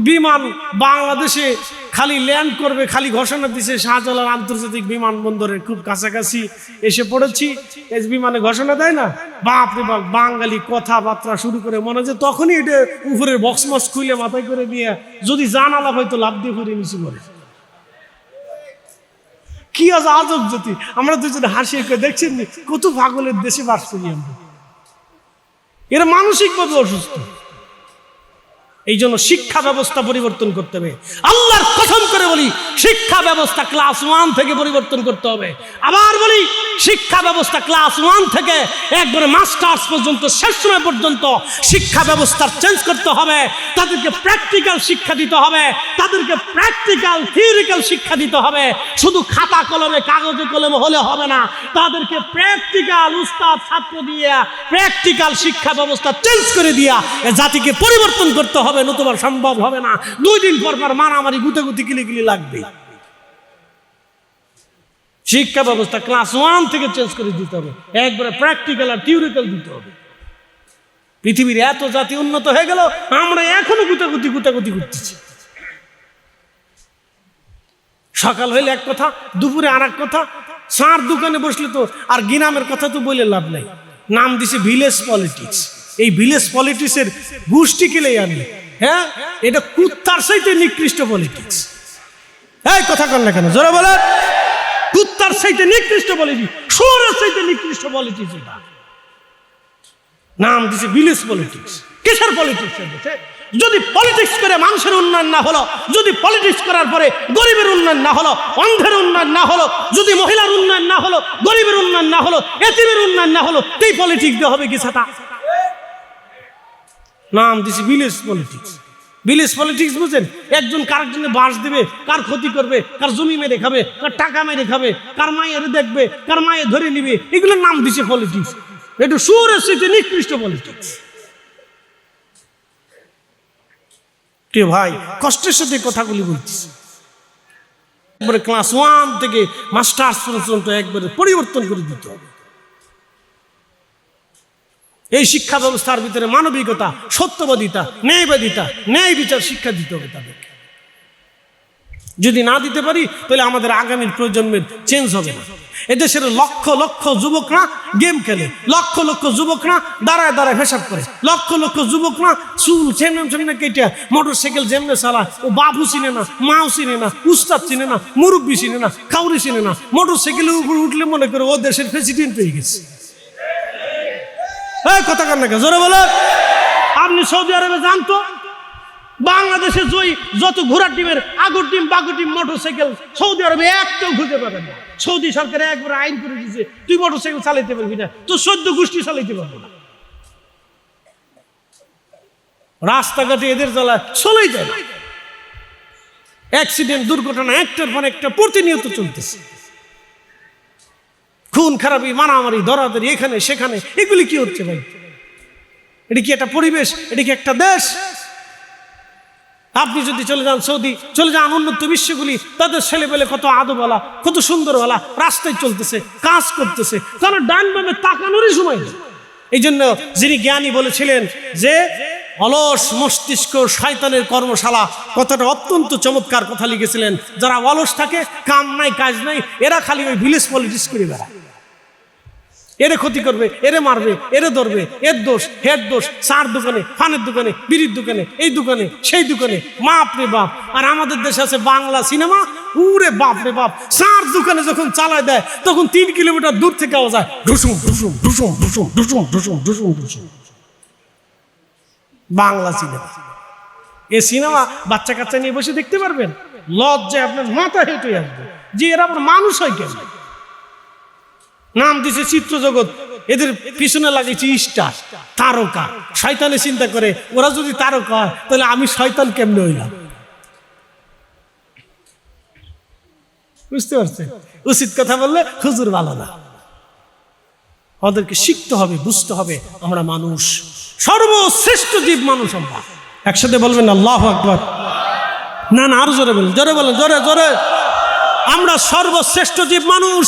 A: বিমান বাংলাদেশে খালি ল্যান্ড করবে, খালি ঘোষণা দিছে শাহজালাল আন্তর্জাতিক বিমানবন্দরের খুব কাছাকাছি এসে পড়েছি। এই বিমানে ঘোষণা দেয় না, বাপরে বাপ, বাঙালি কথাবার্তা শুরু করে, মনে হয় তখনই এটা উপরের বক্স মক্স খুলে মাথায় করে নিয়ে যদি জানালা হয়তো লাভ দিয়ে করে নিচে পড়ে। কি আজ আজব জাতি। আমরা দুজন হাসি দেখছেন কত পাগলের দেশে বাস করি আমরা। এরা মানসিকভাবে অসুস্থ। এই জন্য শিক্ষা ব্যবস্থা পরিবর্তন করতে হবে। আল্লাহর কসম করে বলি, শিক্ষা ব্যবস্থা ক্লাস 1 থেকে পরিবর্তন করতে হবে। আবার বলি, শিক্ষা ব্যবস্থা ক্লাস 1 থেকে একবারে মাস্টার্স পর্যন্ত, শেষ সময় পর্যন্ত শিক্ষা ব্যবস্থা চেঞ্জ করতে হবে। তাদেরকে প্র্যাকটিক্যাল শিক্ষা দিতে হবে, তাদেরকে প্র্যাকটিক্যাল থিওরিক্যাল শিক্ষা দিতে হবে। শুধু খাতা কলমে, কাগজে কলমে হলে হবে না, তাদেরকে প্র্যাকটিক্যাল উস্তাদ ছাত্র দিয়ে প্র্যাকটিক্যাল শিক্ষা ব্যবস্থা চেঞ্জ করে দিয়া এ জাতিকে পরিবর্তন করতে হবে, নতুবা সম্ভব হবে না। 2 দিন পর পর মারামারি, গুতাগুতি, কিলিকিলি লাগবে। শিক্ষা ব্যবস্থা ক্লাস 1 থেকে চেঞ্জ করে দিতে হবে, একবারে প্র্যাকটিক্যাল আর থিওরিক্যাল দিতে হবে। পৃথিবীর এত জাতি উন্নত হয়ে গেল, আমরা এখনো গুতাগুতি করতেছি। সকাল হইলে এক কথা, দুপুরে আর এক কথা, চার দোকানে বসলে তো আর গিনামের কথা তো বলে লাভ নাই। নাম দিছে ভিলেজ পলিটিক্স। এই ভিলেজ পলিটিক্সের গোষ্ঠী কেলেই আনলে, হ্যাঁ, এটা কুত্তার চাইতে নিকৃষ্ট পলিটিক্স। এই কথা কন না কেন, জোরে বলেন। কুত্তার চাইতে নিকৃষ্ট পলিটিক্স, শুয়োরের চাইতে নিকৃষ্ট পলিটিক্স এটা। নাম দিছে ভিলেজ পলিটিক্স। কিসের পলিটিক্স? যদি পলিটিক্স করে মানুষের উন্নয়ন না হলো, যদি পলিটিক্স করার পরে গরিবের উন্নয়ন না হলো, অন্ধের উন্নয়ন না হলো, যদি মহিলার উন্নয়ন না হলো, গরিবের উন্নয়ন না হলো, এতিমের উন্নয়ন না হলো, এই পলিটিক্স দিয়ে হবে কি ছাতা? নাম দিছে ভিলেজ পলিটিক্স। ভিলেজ পলিটিক্স বুঝেন? একজন কার জন্য বাস দিবে, কার ক্ষতি করবে, কার জমি মেরে খাবে, কার টাকা মেরে খাবে, কার মায়ের দেখবে, কার মায়ের ধরে নিবে, এগুলোর নাম দিছে পলিটিক্স। এটা শুয়োরের চাইতে নিকৃষ্ট পলিটিক্স। কে ভাই, কষ্টের সাথে কথাগুলি বলতেছি। একবারে ক্লাস 1 থেকে মাস্টার্স পর্যন্ত একবারে পরিবর্তন করে দিতে হবে। এই শিক্ষা ব্যবস্থার ভিতরে মানবিকতা, সত্যবাদিতা, ন্যায়বাদিতা, ন্যায় বিচার শিক্ষা দিতে হবে তাদেরকে। যদি না দিতে পারি তাহলে আমাদের আগামীর প্রজন্মের চেঞ্জ হবে না। এদেশের লক্ষ লক্ষ যুবকরা গেম খেলে, লক্ষ লক্ষ যুবকরা দাঁড়ায় দাঁড়ায় পেশাব করে, লক্ষ লক্ষ যুবকরা চুল চেনে কেটে মোটর সাইকেল যেমনে চালায়, ও বাবু চিনে না, মাও চিনে না, উস্তাদ চিনে না, মুরব্বী চিনে না, কাউরি চিনে না। মোটর সাইকেলের উপর উঠলে মনে করে ও দেশের প্রেসিডেন্ট হয়ে গেছে। কথা কার নাকি, জোরে বলো। আপনি সৌদি আরবে জানতো বাংলাদেশে যত ঘোড়ার টিমের আগর টিম বাগর টিম মোটরসাইকেল সৌদি আরবে একটাও খুঁজে পাবেন না। সৌদি সরকার একবার আইন করে দিয়েছে, তুই মোটরসাইকেল চালাইতে পারবি না, তো 14 গোষ্ঠী চালাইতে পারবো না। রাস্তাঘাটে এদের জ্বালা চলেই যায় না। অ্যাক্সিডেন্ট, দুর্ঘটনা একটার পর একটা প্রতিনিয়ত চলতেছে। খুন খারাপি, মারামারি, ধরাধরি, এখানে সেখানে, এগুলি কি হচ্ছে ভাই? এটা কি একটা পরিবেশ? এটা কি একটা দেশ? আপনি যদি চলে যান সৌদি, চলে যান উন্নত বিশ্বগুলি, তাদের ছেলেবেলে কত আদবওয়ালা, কত সুন্দরওয়ালা, রাস্তায় চলতেছে, কাজ করতেছে, তারা ডান বামে তাকানোরই সময় নেই। এই জন্য যিনি জ্ঞানী বলেছিলেন যে অলস মস্তিষ্ক শয়তানের কর্মশালা, কথাটা অত্যন্ত চমৎকার কথা লিখেছিলেন। যারা অলস থাকে, কাম নাই কাজ নাই, এরা খালি ওই ভিলেজ পলিটিক্স করে বেড়ায়। এরে ক্ষতি করবে, এরে মারবে, এরে ধরবে, এর দোষ, হের দোষ, চার দোকানে, ফানের দোকানে, বিড়ির দোকানে, এই দোকানে, সেই দোকানে, বাপ রে বাপ। আর আমাদের দেশে আছে বাংলা সিনেমা, উরে বাপ রে বাপ। চার দোকানে যখন চালায় দেয় তখন 3 কিলোমিটার দূর থেকে আওয়াজ হয়, ঢুসুম ঢুসুম ঢুসুম ঢুসুম ঢুসুম ঢুসুম ঢুসুম ঢুসুম। বাংলা সিনেমা, এই সিনেমা বাচ্চা কাচ্চা নিয়ে বসে দেখতে পারবেন? লজ্জায় আপনার মাথা হেঁটে আসবে যে এরা আবার মানুষ হয় কেন? নাম দিছে চিত্র জগৎ, এদের পিছনে লাগিয়েছে স্টার, তারকা। শয়তানে চিন্তা করে ওরা যদি তারকা হয় তাহলে আমি শয়তান কেমনে হইলাম? বুঝতে পারছেন? উচিত কথা বললে হুজুর ভালো না। ওদেরকে শিখতে হবে, বুঝতে হবে আমরা মানুষ, সর্বশ্রেষ্ঠ জীব মানুষ আমরা। একসাথে বলবেন আল্লাহু আকবার। না না, আরো জোরে বলেন, জোরে বলেন, জোরে জোরে। আমরা সর্বশ্রেষ্ঠ জীব মানুষ।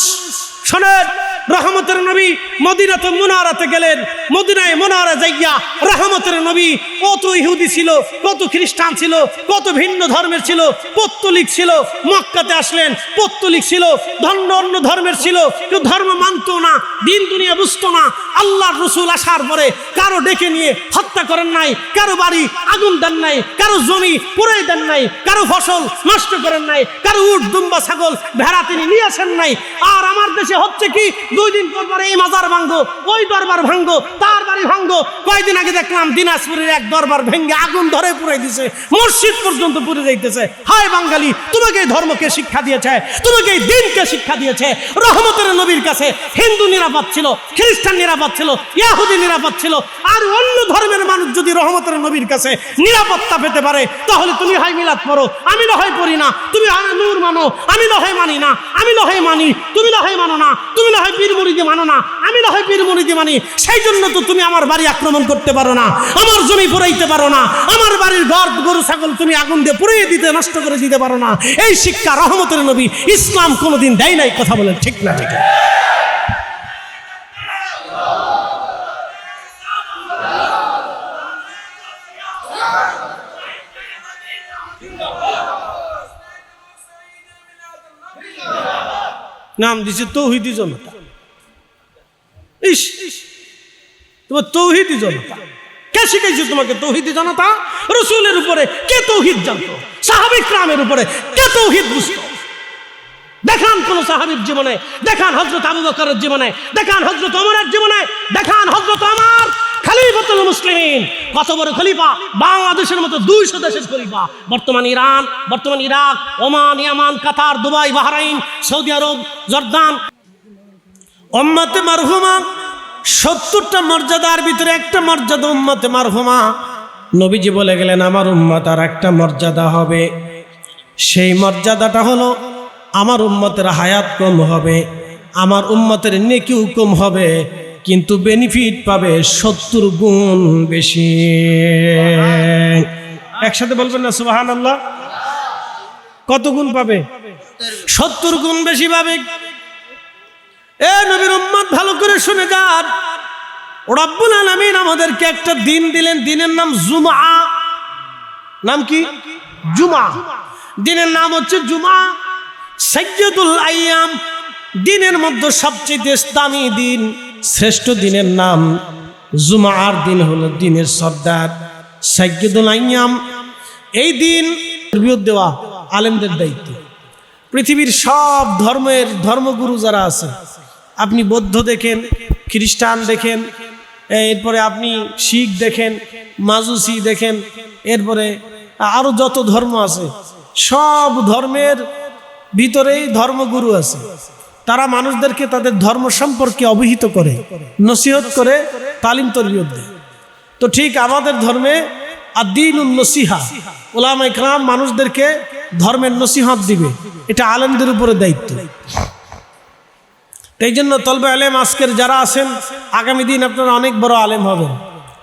A: শোনেন, রহমতের নবী মদিনাতে মুনারাতে গেলেন। মদিনায় মুনারা যাইয়া রহমতের নবী, কত ইহুদি ছিল, কত খ্রিস্টান ছিল, কত ভিন্ন ধর্মের ছিল, পত্তলিক ছিল। মক্কাতে আসলেন, পত্তলিক ছিল, অন্য ধর্মের ছিল, কেউ ধর্ম মানত না, দিন দুনিয়া বুঝতো না। আল্লাহর রাসূল আসার পরে কারো ডেকে নিয়ে হত্যা করেন নাই, কারো বাড়ি আগুন দেন নাই, কারো জমি পুড়াই দেন নাই, কারো ফসল নষ্ট করেন নাই, কারো উট দুম্বা ছাগল ভেড়া তিনি নিয়ে আসেন নাই। আর আমার দেশে হচ্ছে কি, 2 দিন পর এই মাজার ভাঙ্গো, ওই দরবার ভাঙ্গো, তার বাড়ি ভাঙ্গো। কয়েকদিন আগে দেখলাম দিনাজপুরের এক দরবার ভেঙ্গে আগুন ধরে পুড়াই দিছে, মসজিদ পর্যন্ত পুড়ে যাইতেছে। হায় বাঙালি, তোমাকে এই ধর্মকে শিক্ষা দিয়েছে, তোমাকে এই দিনকে শিক্ষা দিয়েছে। রহমতের নবীর কাছে হিন্দু নিরাপদ ছিল, খ্রিস্টান নিরাপদ ছিল, ইহুদি নিরাপদ ছিল। আর অন্য ধর্মের মানুষ যদি রহমতের নবীর কাছে নিরাপত্তা পেতে পারে, তাহলে তুমি হয় মিলাদ পড়ো, আমি না হয় পড়ি না, তুমি নূর মানো, আমি না হয় মানি না, আমি না হয় মানি, তুমি না হয় মানো না, তুমি না হয় পীর মুরিদি মানো না, আমি না হয় পীর মুরিদি মানি, সেই জন্য তো তুমি আমার বাড়ি আক্রমণ করতে পারো না, আমার জমি পুরাইতে পারো না, আমার বাড়ির ঘর গরু ছাগল তুমি আগুন দিয়ে পুড়িয়ে দিতে, নষ্ট করে দিতে পারো না। এই শিক্ষা রহমতের নবী ইসলাম কোনোদিন দেয় নাই। কথা বলেন ঠিক না ঠিক? নাম দিছে তৌহিদি জনতা। ইস, তোমার তৌহিদি জনতা কে শিখাইছে তোমাকে? তৌহিদি জনতা রাসূলের উপরে কে তৌহিদ জানতো? সাহাবী কিরামের উপরে কে তৌহিদ বুঝতো? দেখান কোন সাহাবীর জীবনে, দেখান হযরত আবু বকরের জীবনে, দেখান হযরত ওমরের জীবনে, দেখান হযরত ওমর খলিফাতুল মুসলিমিন, কত বড় খলিফা, বাংলাদেশের মতো 200 দেশের খলিফা, বর্তমান ইরান, বর্তমান ইরাক, ওমান, ইয়ামান, কাতার, দুবাই, বাহরাইন, সৌদি আরব, জর্দান। উম্মতে মারহুমা 70টা মর্যাদার ভিতরে একটা মর্যাদা উম্মতে মারহুমা। নবীজি বলে গেলেন আমার উম্মত আর একটা মর্যাদা হবে, সেই মর্যাদাটা হলো আমার উম্মতের হায়াত কম হবে, আমার উম্মতের নেকিও কম হবে, কিন্তু বেনিফিট পাবে 70 গুণ বেশি। একসাথে বলবেন না সুবহানাল্লাহ? কত গুণ পাবে? 70 গুণ বেশি পাবে। এ নবীর উম্মত ভালো করে শুনে যান, রব্বুল আলামিন আমাদেরকে একটা দিন দিলেন, দিনের নাম জুমআ। নাম কি? জুমআ। দিনের নাম হচ্ছে জুমআ, সাইয়্যিদুল আইয়াম। দিনের মধ্যে সবচেয়ে দামি দিন, শ্রেষ্ঠ দিনের নাম জুমআর দিন হলো দিনের সর্দার, সাইয়্যিদুল আইয়াম। এই দিন তরবিয়ত দেওয়া আলেমদের দায়িত্ব। পৃথিবীর সব ধর্মের ধর্মগুরু যারা আছে, আপনি বৌদ্ধ দেখেন, খ্রিস্টান দেখেন, এরপরে আপনি শিখ দেখেন, মাজুসি দেখেন, এরপরে আরো যত ধর্ম আছে, সব ধর্মের ভিতরেই ধর্মগুরু আছে। তারা মানুষদেরকে তাদের ধর্ম সম্পর্কে অবহিত করে, নসিহত করে, তালিম তরবিয়ত দেয়। তো ঠিক আমাদের ধর্মে আদ-দীনুন নসিহা, উলামায়ে কেরাম মানুষদেরকে ধর্মের নসিহত দিবে, এটা আলেমদের উপরে দায়িত্ব। এই জন্য তলবে আলেম আজকের যারা আছেন, আগামী দিন আপনারা অনেক বড় আলেম হবেন।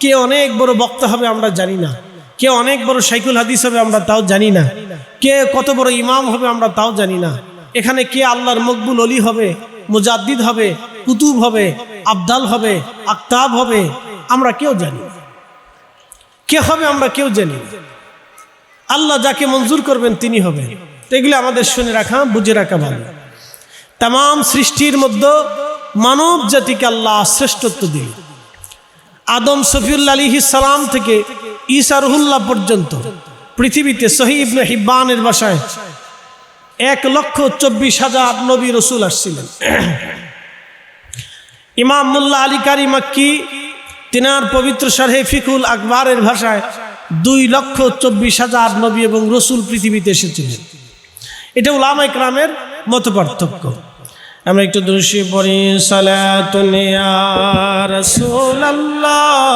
A: কে অনেক বড় বক্তা হবে আমরা জানি না, কে অনেক বড় শাইখুল হাদিস হবে আমরা তাও জানি না, কে কত বড় ইমাম হবে আমরা তাও জানি না। এখানে কে আল্লাহর মকবুল অলি হবে, মুজাদ্দিদ হবে, কুতুব হবে, আবদাল হবে, আকতাব হবে, আমরা কেউ জানি না। কে হবে আমরা কেউ জানি না। আল্লাহ যাকে মঞ্জুর করবেন তিনি হবেন। তো এগুলো আমাদের শুনে রাখা, বুঝে রাখা ভালো। তাম সৃষ্টির মধ্যে মানব জাতিকে আল্লাহ শ্রেষ্ঠত্ব দিলেন। আদম সফিউল্লাহ আলাইহিস সালাম থেকে ঈসা রুহুল্লাহ পর্যন্ত পৃথিবীতে সহিহ ইবনে হিব্বানের ভাষায় 1,24,000 নবী রসুল আসছিলেন। ইমাম মুল্লা আলী কারি মক্কি তিনার পবিত্র শারহে ফিকুল আকবরের ভাষায় 2,24,000 নবী এবং রসুল পৃথিবীতে এসেছিলেন। এটা উলামায়ে কেরামের মত পার্থক্য। আমরা একটু দুরূদ পড়ি। সালাতুন ইয়া রাসূলুল্লাহ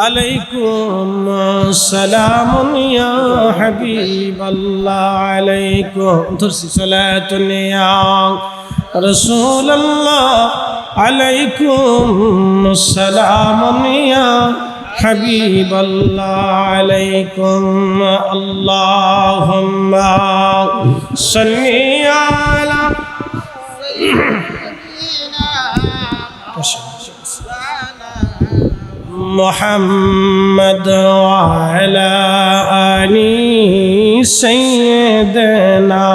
A: আলাইকুম সালামুন ইয়া হাবিবাল্লাহ আলাইকুম ধরছি। সালাতুন ইয়া রাসূলুল্লাহ আলাইকুম সালামুন ইয়া হাবিবাল্লাহ আলাইকুম আল্লাহুম্মা সাল্লি আলা মুহাম্মদ ওয়া আলা আলি সাইয়্যিদিনা।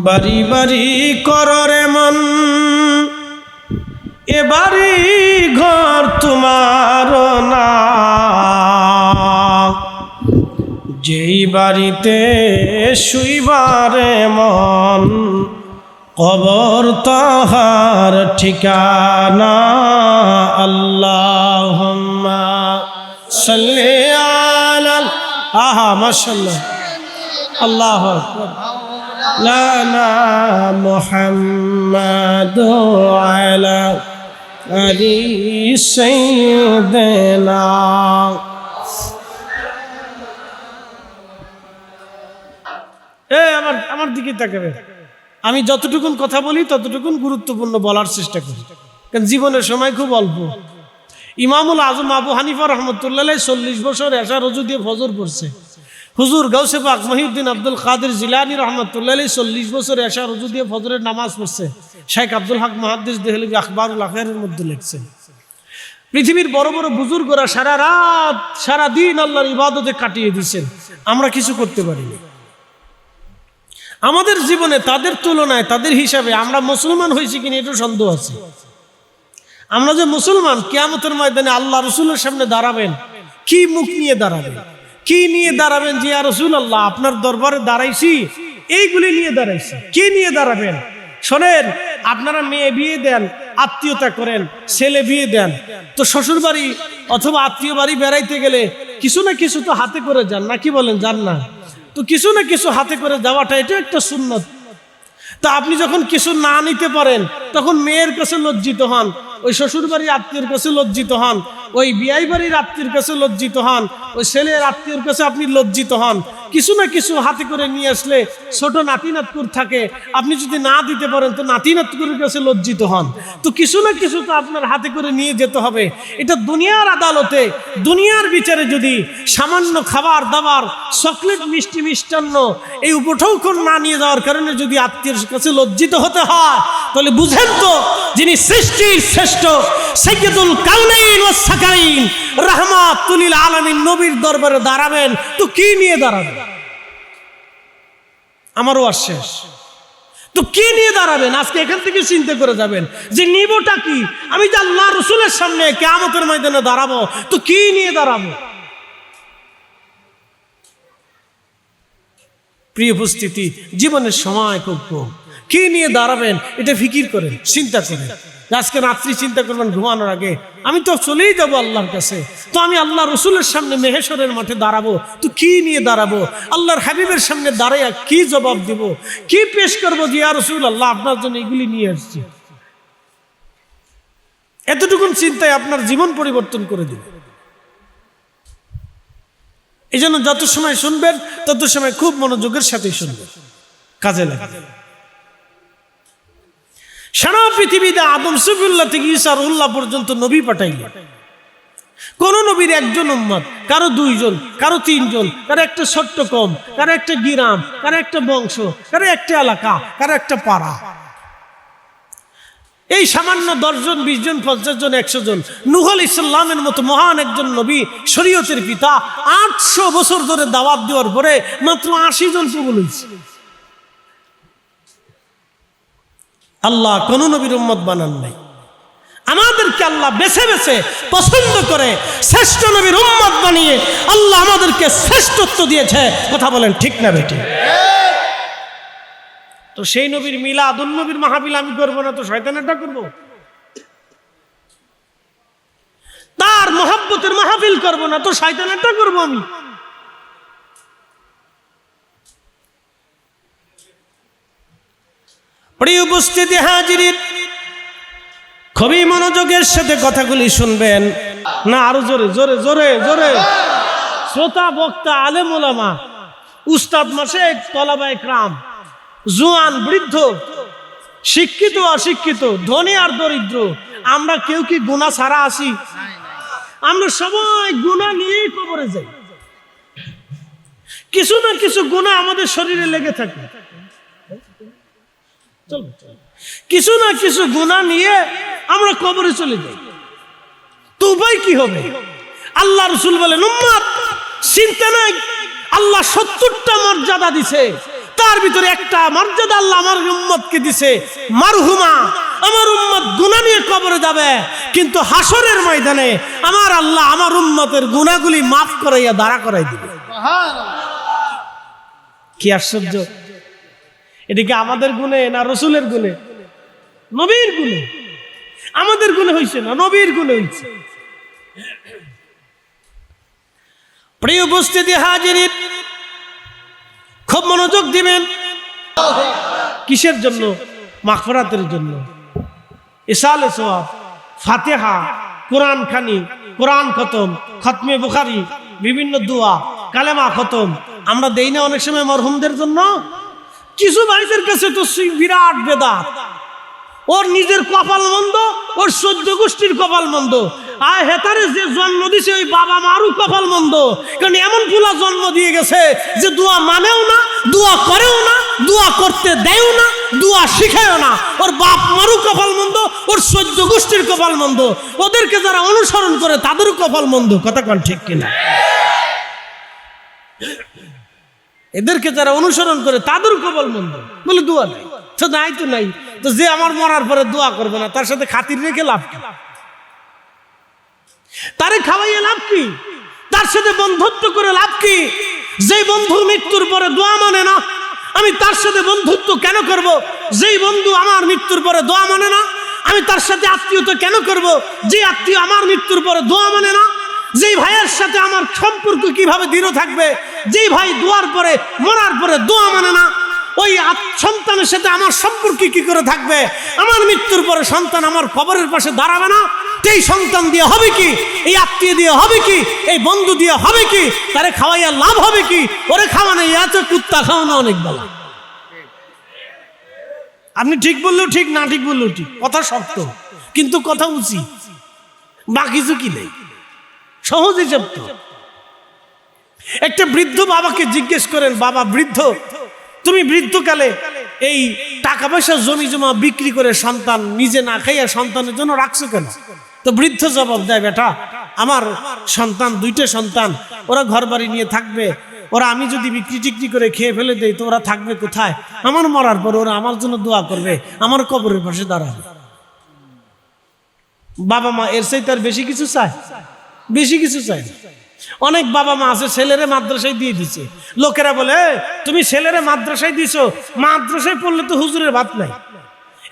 A: বাড়ি বাড়ি কররে মন, এ বাড়ি ঘর তোমার না, যেই বাড়িতে শুইবারে মন, কবর তাহার ঠিকানা। আল্লাহুম্মা সাল্লি আলা, আহা মাশাআল্লাহ, আল্লাহু আকবার, লানা মুহাম্মাদ আলা আলি সাইয়্যিদিনা। আমার দিকে তাকাবে। আমি যতটুকুন কথা বলি ততটুকুন গুরুত্বপূর্ণ বলার চেষ্টা করি, কারণ জীবনের সময় খুব অল্প। ইমামুল আজম আবু হানিফা রহমতুল্লাহ 40 বছর এশা রজু দিয়ে ফজর পড়ছে। হুজুর গাউসে পাক মহিউদ্দিন আব্দুল কাদের জিলানী রহমতুল্লাহ 40 বছর এশা রজু দিয়ে ফজরের নামাজ পড়ছে। শেখ আব্দুল হক মুহাদ্দিস দেহলভী আখবারুল আখেরের মধ্যে লিখছেন, পৃথিবীর বড় বড় বুজুর্গরা সারা রাত সারা দিন আল্লাহর ইবাদতে কাটিয়ে দিয়েছেন, আমরা কিছু করতে পারিনি। আমাদের জীবনে তাদের তুলনায় তাদের হিসাবে আমরা মুসলমান হয়েছি কিনা একটু সন্দেহ আছে। আমরা যে মুসলমান, কিয়ামতের ময়দানে আল্লাহ রসুলের সামনে দাঁড়াবেন, কি মুখ নিয়ে দাঁড়াবেন, কি নিয়ে দাঁড়াবেন? যে ইয়া রাসূলুল্লাহ আপনার দরবারে দাঁড়াইছি, এইগুলি নিয়ে দাঁড়াইছি, কি নিয়ে দাঁড়াবেন? শোনেন, আপনারা মেয়ে বিয়ে দেন, আত্মীয়তা করেন, ছেলে বিয়ে দেন, তো শ্বশুর বাড়ি অথবা আত্মীয় বাড়ি বেড়াইতে গেলে কিছু না কিছু তো হাতে করে যান, নাকি বলেন? যান না? তো কিছু না কিছু হাতে করে যাওয়াটা এটা একটা সুন্নত। তা আপনি যখন কিছু না নিতে পারেন তখন মেয়ের কাছে লজ্জিত হন, ওই শ্বশুর বাড়ির আত্মীয়ের কাছে লজ্জিত হন, ওই বিয়াই বাড়ির আত্মীয়ের কাছে লজ্জিত হন, ওই ছেলের আত্মীয়ের কাছে আপনি লজ্জিত হন। কিছু না কিছু হাতে করে নিয়ে আসলে ছোট নাতি নাতকুর থাকে, আপনি যদি না দিতে পারেন তো নাতি নাতকুরের কাছে লজ্জিত হন। তো কিছু না কিছু তো আপনার হাতে করে নিয়ে যেতে হবে। এটা দুনিয়ার আদালতে, দুনিয়ার বিচারে যদি সামান্য খাবার দাবার, চকলেট, মিষ্টি, মিষ্টান্ন এই উপঠৌকন না নিয়ে যাওয়ার কারণে যদি আত্মীয়ের কাছে লজ্জিত হতে হয়, তাহলে বুঝেন তো যিনি সৃষ্টির শ্রেষ্ঠ সাইয়্যিদুল কাউনাইন ওয়াস সাকাইন রাহমাতুল লিল আলামিন নবীর দরবারে দাঁড়াবেন, তো কি নিয়ে দাঁড়াবেন? আমারও আর শেষ। তো কি নিয়ে দাঁড়াবেন? আজকে এখান থেকে চিন্তা করে যাবেন যে নিবটা কি। আমি যে আল্লাহ রসুলের সামনে কিয়ামতের ময়দানে দাঁড়াবো, তো কি নিয়ে দাঁড়াবো? প্রিয় উপস্থিতি, জীবনের সময় খুব কম। কি নিয়ে দাঁড়াবেন এটা ফিকির করেন, চিন্তা করেন। আজকে রাত্রি চিন্তা করবেন ঘুমানোর আগে, আমি তো চলেই যাবো আল্লাহর কাছে, তো আমি আল্লাহ রসুলের সামনে মেহেশরের মাঠে দাঁড়াবো, তো কি নিয়ে দাঁড়াবো? আল্লাহর হাবিবের সামনে দাঁড়াইয়া কি জবাব দিব, কি পেশ করবো? যে ইয়া রাসূলুল্লাহ আপনার জন্য এগুলি নিয়ে আসছি। এতটুকুন চিন্তায় আপনার জীবন পরিবর্তন করে দিবে। এই জন্য যত সময় শুনবেন তত সময় খুব মনোযোগের সাথে শুনবেন, কাজে লাগে। সারা পৃথিবীতে আদম সফিউল্লাহ থেকে ঈসা রুহুল্লাহ পর্যন্ত নবী পাঠাইলেন। কোন নবীর একজন উম্মত, কারো 2 জন, কারো 3 জন, কারো একটা ছোট্ট কম, কারো একটা গ্রাম, কারো একটা বংশ, কারো একটা এলাকা, কারো একটা পাড়া। এই সামান্য 10 জন, 20 জন, 50 জন, 100 জন। নূহ আলাইহিস সালামের মতো মহান একজন নবী, শরীয়তের পিতা, 800 বছর ধরে দাওয়াত দেওয়ার পরে মাত্র 80 জন কবুল হয়েছে। আল্লাহ কোন নবীর উম্মত বানান নাই। আমাদেরকে আল্লাহ বেছে বেছে পছন্দ করে শ্রেষ্ঠ নবীর উম্মত বানিয়ে আল্লাহ আমাদেরকে শ্রেষ্ঠত্ব দিয়েছে। কথা বলেন ঠিক না বেটি? তো সেই নবীর মিলাদুন নবীর মাহফিল আমি করবো না, তো শয়তানেরটা করবো। তার মহব্বতের মাহফিল করবো না, তো শয়তানেরটা করবো আমি। প্রিয় উপস্থিতি হাজিরিন, খুবই মনোযোগের সাথে কথাগুলি শুনবেন। না আরো জোরে জোরে জোরে জোরে। শ্রোতা, বক্তা, আলেম ওলামা, উস্তাদ, মাশেখ, তলাবায়ে কেরাম, জোয়ান, বৃদ্ধ, শিক্ষিত, অশিক্ষিত, ধনী আর দরিদ্র, আমরা কেউ কি গুনাহ ছাড়া আছি? আমরা সবাই গুনাহ নিয়েই কবরে যাই। কিছু না কিছু গুনাহ আমাদের শরীরে লেগে থাকে, কিছু না কিছু গুনাহ নিয়ে আমরা কবরে চলে যাই। তো উপায় কি হবে? আল্লাহ রাসূল বলেন, উম্মত চিন্তা নাই, আল্লাহ 70টা মর্যাদা দিছে, তার ভিতরে একটা মর্যাদা আল্লাহ আমার উম্মতকে দিছে, মারহুমা। আমার উম্মত গুনাহ নিয়ে কবরে যাবে, কিন্তু হাসরের ময়দানে আমার আল্লাহ আমার উম্মতের গুনাহগুলি মাফ করাইয়া দাঁড়া করাই দিবে। কি আশ্চর্য! এদিকে আমাদের গুণে না রসুলের গুণে? নবীর গুণে। আমাদের গুণে হইছে না, নবীর গুণে হইছে। প্রিয় উপস্থিতি হাজিরিন, খুব মনোযোগ দিবেন। কিসের জন্য? মাগফিরাতের জন্য। ইসালে সওয়াব, ফাতিহা, কোরআন খানি, কোরআন খতম, খতমে বুখারী, বিভিন্ন দোয়া, কালেমা খতম আমরা দেই না অনেক সময় মরহুমদের জন্য? কিছু ভাইদের কাছে তো বিরাট বেদাত, ওর নিজের কপাল মন্দ, ওর 14 গোষ্ঠীর কপাল মন্দ, আর হেতারে যে জন্ম দিছে ওই বাবা মারও কপাল মন্দ। কারণ এমন পুলা জন্ম দিয়ে গেছে যে দোয়া মানেও না, দোয়া করেও না, দোয়া করতে দেয়ও না, দোয়া শিখায়ও না। ওর বাপ মারও কপাল মন্দ, ওর 14 গোষ্ঠীর কপাল মন্দ। ওদেরকে যারা অনুসরণ করে তাদেরও কপাল মন্দ। কথা কোন ঠিক কিনা? এদেরকে যারা অনুসরণ করে তাদেরও কপাল মন্দ। বলে দোয়া নাই তো নাই, তো নাই তো যে আমার মরার পরে দোয়া করবে না তার সাথে খাতির রেখে লাভ কি? তারে খাওয়াইয়ে লাভ কি? তার সাথে বন্ধুত্ব করে লাভ কি? যে বন্ধু মৃত্যুর পরে দোয়া মানে না, আমি তার সাথে বন্ধুত্ব কেন করব? যেই বন্ধু আমার মৃত্যুর পরে দোয়া মানে না, আমি তার সাথে আত্মীয়তা কেন করব? যে আত্মীয় আমার মৃত্যুর পরে দোয়া মানে না। যেই ভাইয়ের সাথে আমার সম্পর্ক কিভাবে দৃঢ় থাকবে? যেই ভাই দোয়ার পরে মরার পরে দোয়া মানে না, ওই সন্তানের সাথে আমার সম্পর্ক কি করে থাকবে? আমার মৃত্যুর পরে সন্তান আমার কবরের পাশে দাঁড়াবে না, এই সন্তান দিয়ে হবে কি? এই আত্মীয় দিয়ে হবে কি? এই বন্ধু দিয়ে হবে কি? তারে খাওয়াইয়া লাভ হবে কি? ওরে খাওয়ানো এত কুত্তা খাওয়ানো অনেক বলা। আপনি ঠিক বললেও ঠিক, না ঠিক বললেও ঠিক, কথা শক্ত কিন্তু কথা উচিত, বা কিছু কি নেই, সহজ হিসাব তো। একটা বৃদ্ধ বাবাকে জিজ্ঞেস করেন, বাবা বৃদ্ধ, তুমি বৃদ্ধকালে এই টাকা পয়সা জমি জমা বিক্রি করে সন্তান নিজে না খাইয়া সন্তানের জন্য রাখছো কেন? তো বৃদ্ধ জবাব দেয়, বেটা আমার সন্তান, 2টা সন্তান, ওরা ঘর বাড়ি নিয়ে থাকবে, ওরা আমি যদি বিক্রি টিক্রি করে খেয়ে ফেলে দেই তো ওরা থাকবে কোথায়? আমার মরার পর ওরা আমার জন্য দোয়া করবে, আমার কবরের পাশে দাঁড়াবে। বাবা মা এর চাইতে আর বেশি কিছু চায়? বেশি কিছু চায় না। অনেক বাবা মা আছে ছেলেরে মাদ্রাসায় দিয়ে দিছে। লোকেরা বলে তুমি ছেলেরে মাদ্রাসায় দিছো, মাদ্রাসায় পড়লে তো হুজুরের ভাত নাই।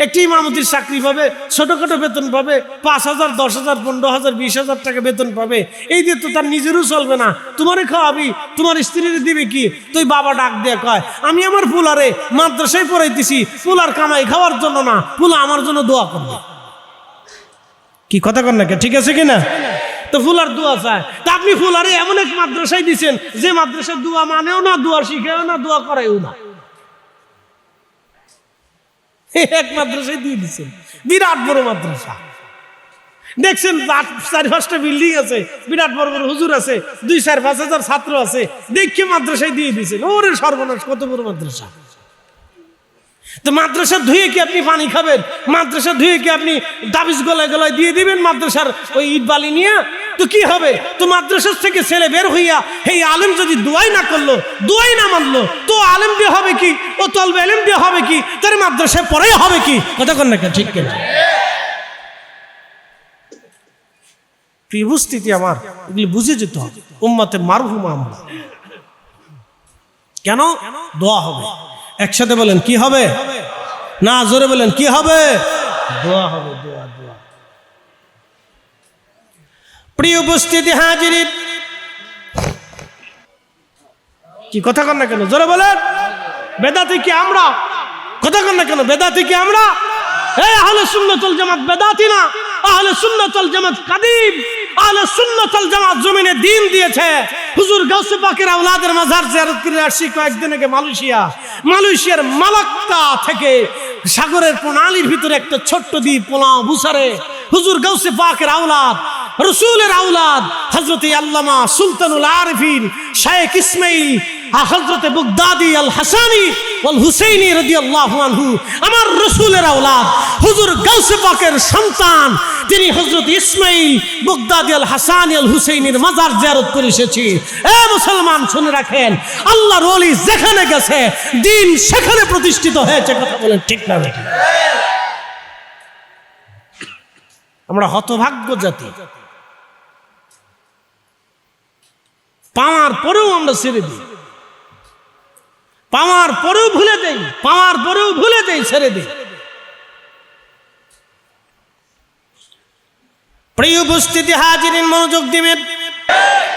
A: একটি ইমামতির চাকরি পাবে, ছোটখাটো বেতন পাবে, 5,000, 10,000, 15,000, 20,000 টাকা বেতন পাবে। এই দিয়ে তো তার নিজেরও চলবে না, তোমারে খাওয়াবি, তোমার স্ত্রীর দিবে কি? তুই বাবা ডাক দিয়ে কয়, আমি আমার পুলারে মাদ্রাসায় পড়াইতেছি পুলার কামাই খাওয়ার জন্য না, পুলা আমার জন্য দোয়া করবে। কি কথা কন না? ঠিক আছে কিনা? তো ফুলার দোয়া চায়। তা আপনি ফুলারে এমন এক মাদ্রাসায় দিচ্ছেন যে মাদ্রাসায় দোয়া মানেও না, দোয়া শিখেও না, দোয়া করাইও না, এক মাদ্রাসায় দিয়ে দিচ্ছেন। বিরাট বড় মাদ্রাসা, দেখছেন 4-5টা বিল্ডিং আছে, বিরাট বড় বড় হুজুর আছে, 2-4-5 হাজার ছাত্র আছে, দেখে মাদ্রাসায় দিয়ে দিচ্ছেন। ওরে সর্বনাশ, কত বড় মাদ্রাসা! তো মাদ্রাসা ধুয়ে কি আপনি পানি খাবেন? মাদ্রাসা ধুয়ে কি আপনি তাবিজ গলায় গলায় দিয়ে দিবেন মাদ্রাসার ওই ইট বালি নিয়ে? তো কি হবে? তো মাদ্রাসার থেকে ছেলে বের হইয়া এই আলেম যদি দোয়াই না করলো, দোয়াই না মানলো, তো আলেম দিয়ে হবে কি? ও তলবে আলেম দিয়ে হবে কি? তার মাদ্রাসায় পড়াই হবে কি? কথা কন না, ঠিক কিনা? প্রিয় উপস্থিতি আমার, এগুলি বুঝে যেতে হবে। উম্মতে মারহুমা আমরা। কেন? দোয়া হবে। একসাথে বলেন কি হবে? না, জোরে বলেন কি হবে? দোয়া হবে, দোয়া, দোয়া। প্রিয় উপস্থিতি হাজিরিন, কি কথা কন না কেন? জোরে বলেন। বেদাতি কি আমরা? কথা কন না কেন? বেদাতি কি আমরা? এই আহলে সুন্নাত ওয়াল জামাত বেদাতি না, আহলে সুন্নাত ওয়াল জামাত কাদিম। আহলে সুন্নাত ওয়াল জামাত জমিনে দ্বীন দিয়েছে। হুজুর গাউসে পাকের আওলাদের মাজার জিয়ারত করে আসছি কয়েকদিন আগে মালয়েশিয়ার মালাক্কা থেকে সাগরের প্রণালীর ভিতরে একটা ছোট্ট দ্বীপ পোলাও বুসারে হুজুর গাউসে পাকের আওলাদ, রসুলের আওলাদ হযরত আল্লামা সুলতানুল আরিফিন শাইখ ইসমাইল হযরত বাগদাদি আল হাসানি ওয়াল হুসাইনি রাদিয়াল্লাহু আনহু, আমার রসুলের আওলাদ হুজুর গাউসে পাকের সন্তান, তিনি হযরত ইসমাইল বাগদাদি আল হাসানি আল হুসাইনির মাজার জিয়ারত করে এসেছি। এ মুসলমান শুনে রাখেন, আল্লাহর ওলি যেখানে গেছে দ্বীন সেখানে প্রতিষ্ঠিত হয়েছে। কথা বলেন ঠিক না? আমরা হতভাগ্য জাতি, পাওয়ার পরেও আমরা ছেড়ে দিই, পাওয়ার পরেও ভুলে দেই, পাওয়ার পরেও ভুলে দেই, ছেড়ে দিই। প্রিয় উপস্থিতি হাজিরিন, মনোযোগ দিবেন।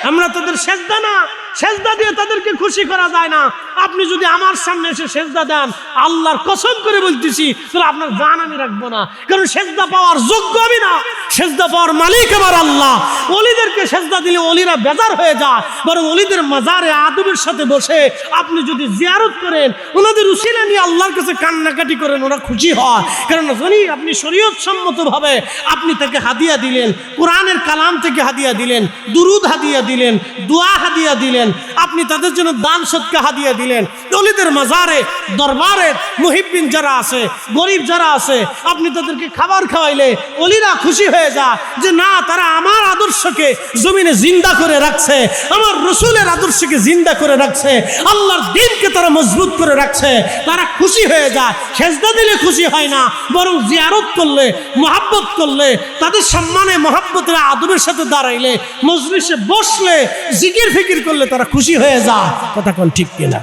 A: আমরা তাদের সেজদা না, সেজদা দিয়ে তাদেরকে খুশি করা যায় না। আপনি যদি আমার সামনে এসে সেজদা দেন, আল্লাহর কসম করে বলতেছি, তাহলে আপনার জান আমি রাখবো না, কারণ সেজদা পাওয়ার যোগ্য আমি না, সেজদা পাওয়ার মালিক আমার আল্লাহ। ওলিদেরকে সেজদা দিলে ওলিরা বেজার হয়ে যায়, বরং ওলিদের মাজারে আদবের সাথে বসে আপনি যদি জিয়ারত করেন, ওনাদের উসিলা নিয়ে আল্লাহর কাছে কান্নাকাটি করেন, ওরা খুশি হয়। কারণ যদি আপনি শরীয়ত সম্মতভাবে আপনি তাকে হাদিয়া দিলেন, কোরআনের কালাম থেকে হাদিয়া দিলেন, দুরুদ হাদিয়া দিলেন, দোয়া হাদিয়া দিলেন, আপনি তাদের জন্য দান সদকা হাদিয়া দিলেন, ওলিদের মাজারে দরবারে মুহিব্বিন যারা আছে, গরিব যারা আছে, আপনি তাদেরকে খাবার খাওয়াইলে ওলিরা খুশি হয়ে যায় যে না, তারা আমার আদর্শকে জমিনে জিন্দা করে রাখছে, আমার রসুলের আদর্শকে জিন্দা করে রাখছে, আল্লাহর দ্বীনকে তারা মজবুত করে রাখছে। তারা খুশি হয়ে যায়। সেজদা দিলে খুশি হয় না, বরং জিয়ারত করলে, মহাব্বত করলে, তাদের সম্মানে মহাব্বতের আদবের সাথে দাঁড়াইলে, মজলিসে বসলে, জিকির ফিকির করলে তারা খুশি হয়ে যায়। কথা কোন ঠিক কিনা?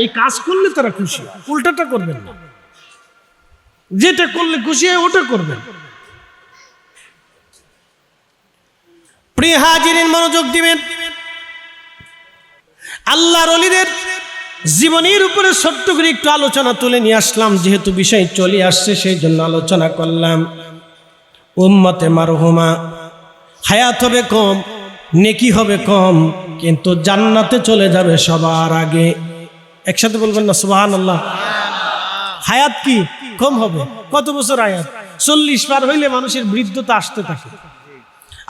A: এই কাজ করলে তারা খুশি হয়, উল্টাটা করবেন না। যেটা করলে খুশি হয় ওটা করবেন। প্রিয় হাজিরিন, মনোযোগ দিবেন। আল্লাহর ওলিদের জীবনের উপরে ছোট্ট করে একটু আলোচনা তুলে নিয়ে আসলাম, যেহেতু বিষয় চলে আসছে সেই জন্য আলোচনা করলাম। উম্মতে মারহুমা, হায়াত হবে কম, নেকি হবে কম, কিন্তু জান্নাতে চলে যাবে সবার আগে। একসাথে বলবেন না সুবহানাল্লাহ? হায়াত কি কম হবে? কত বছর হায়াত? 40 পার হইলে মানুষের বৃদ্ধতা আসতে থাকে।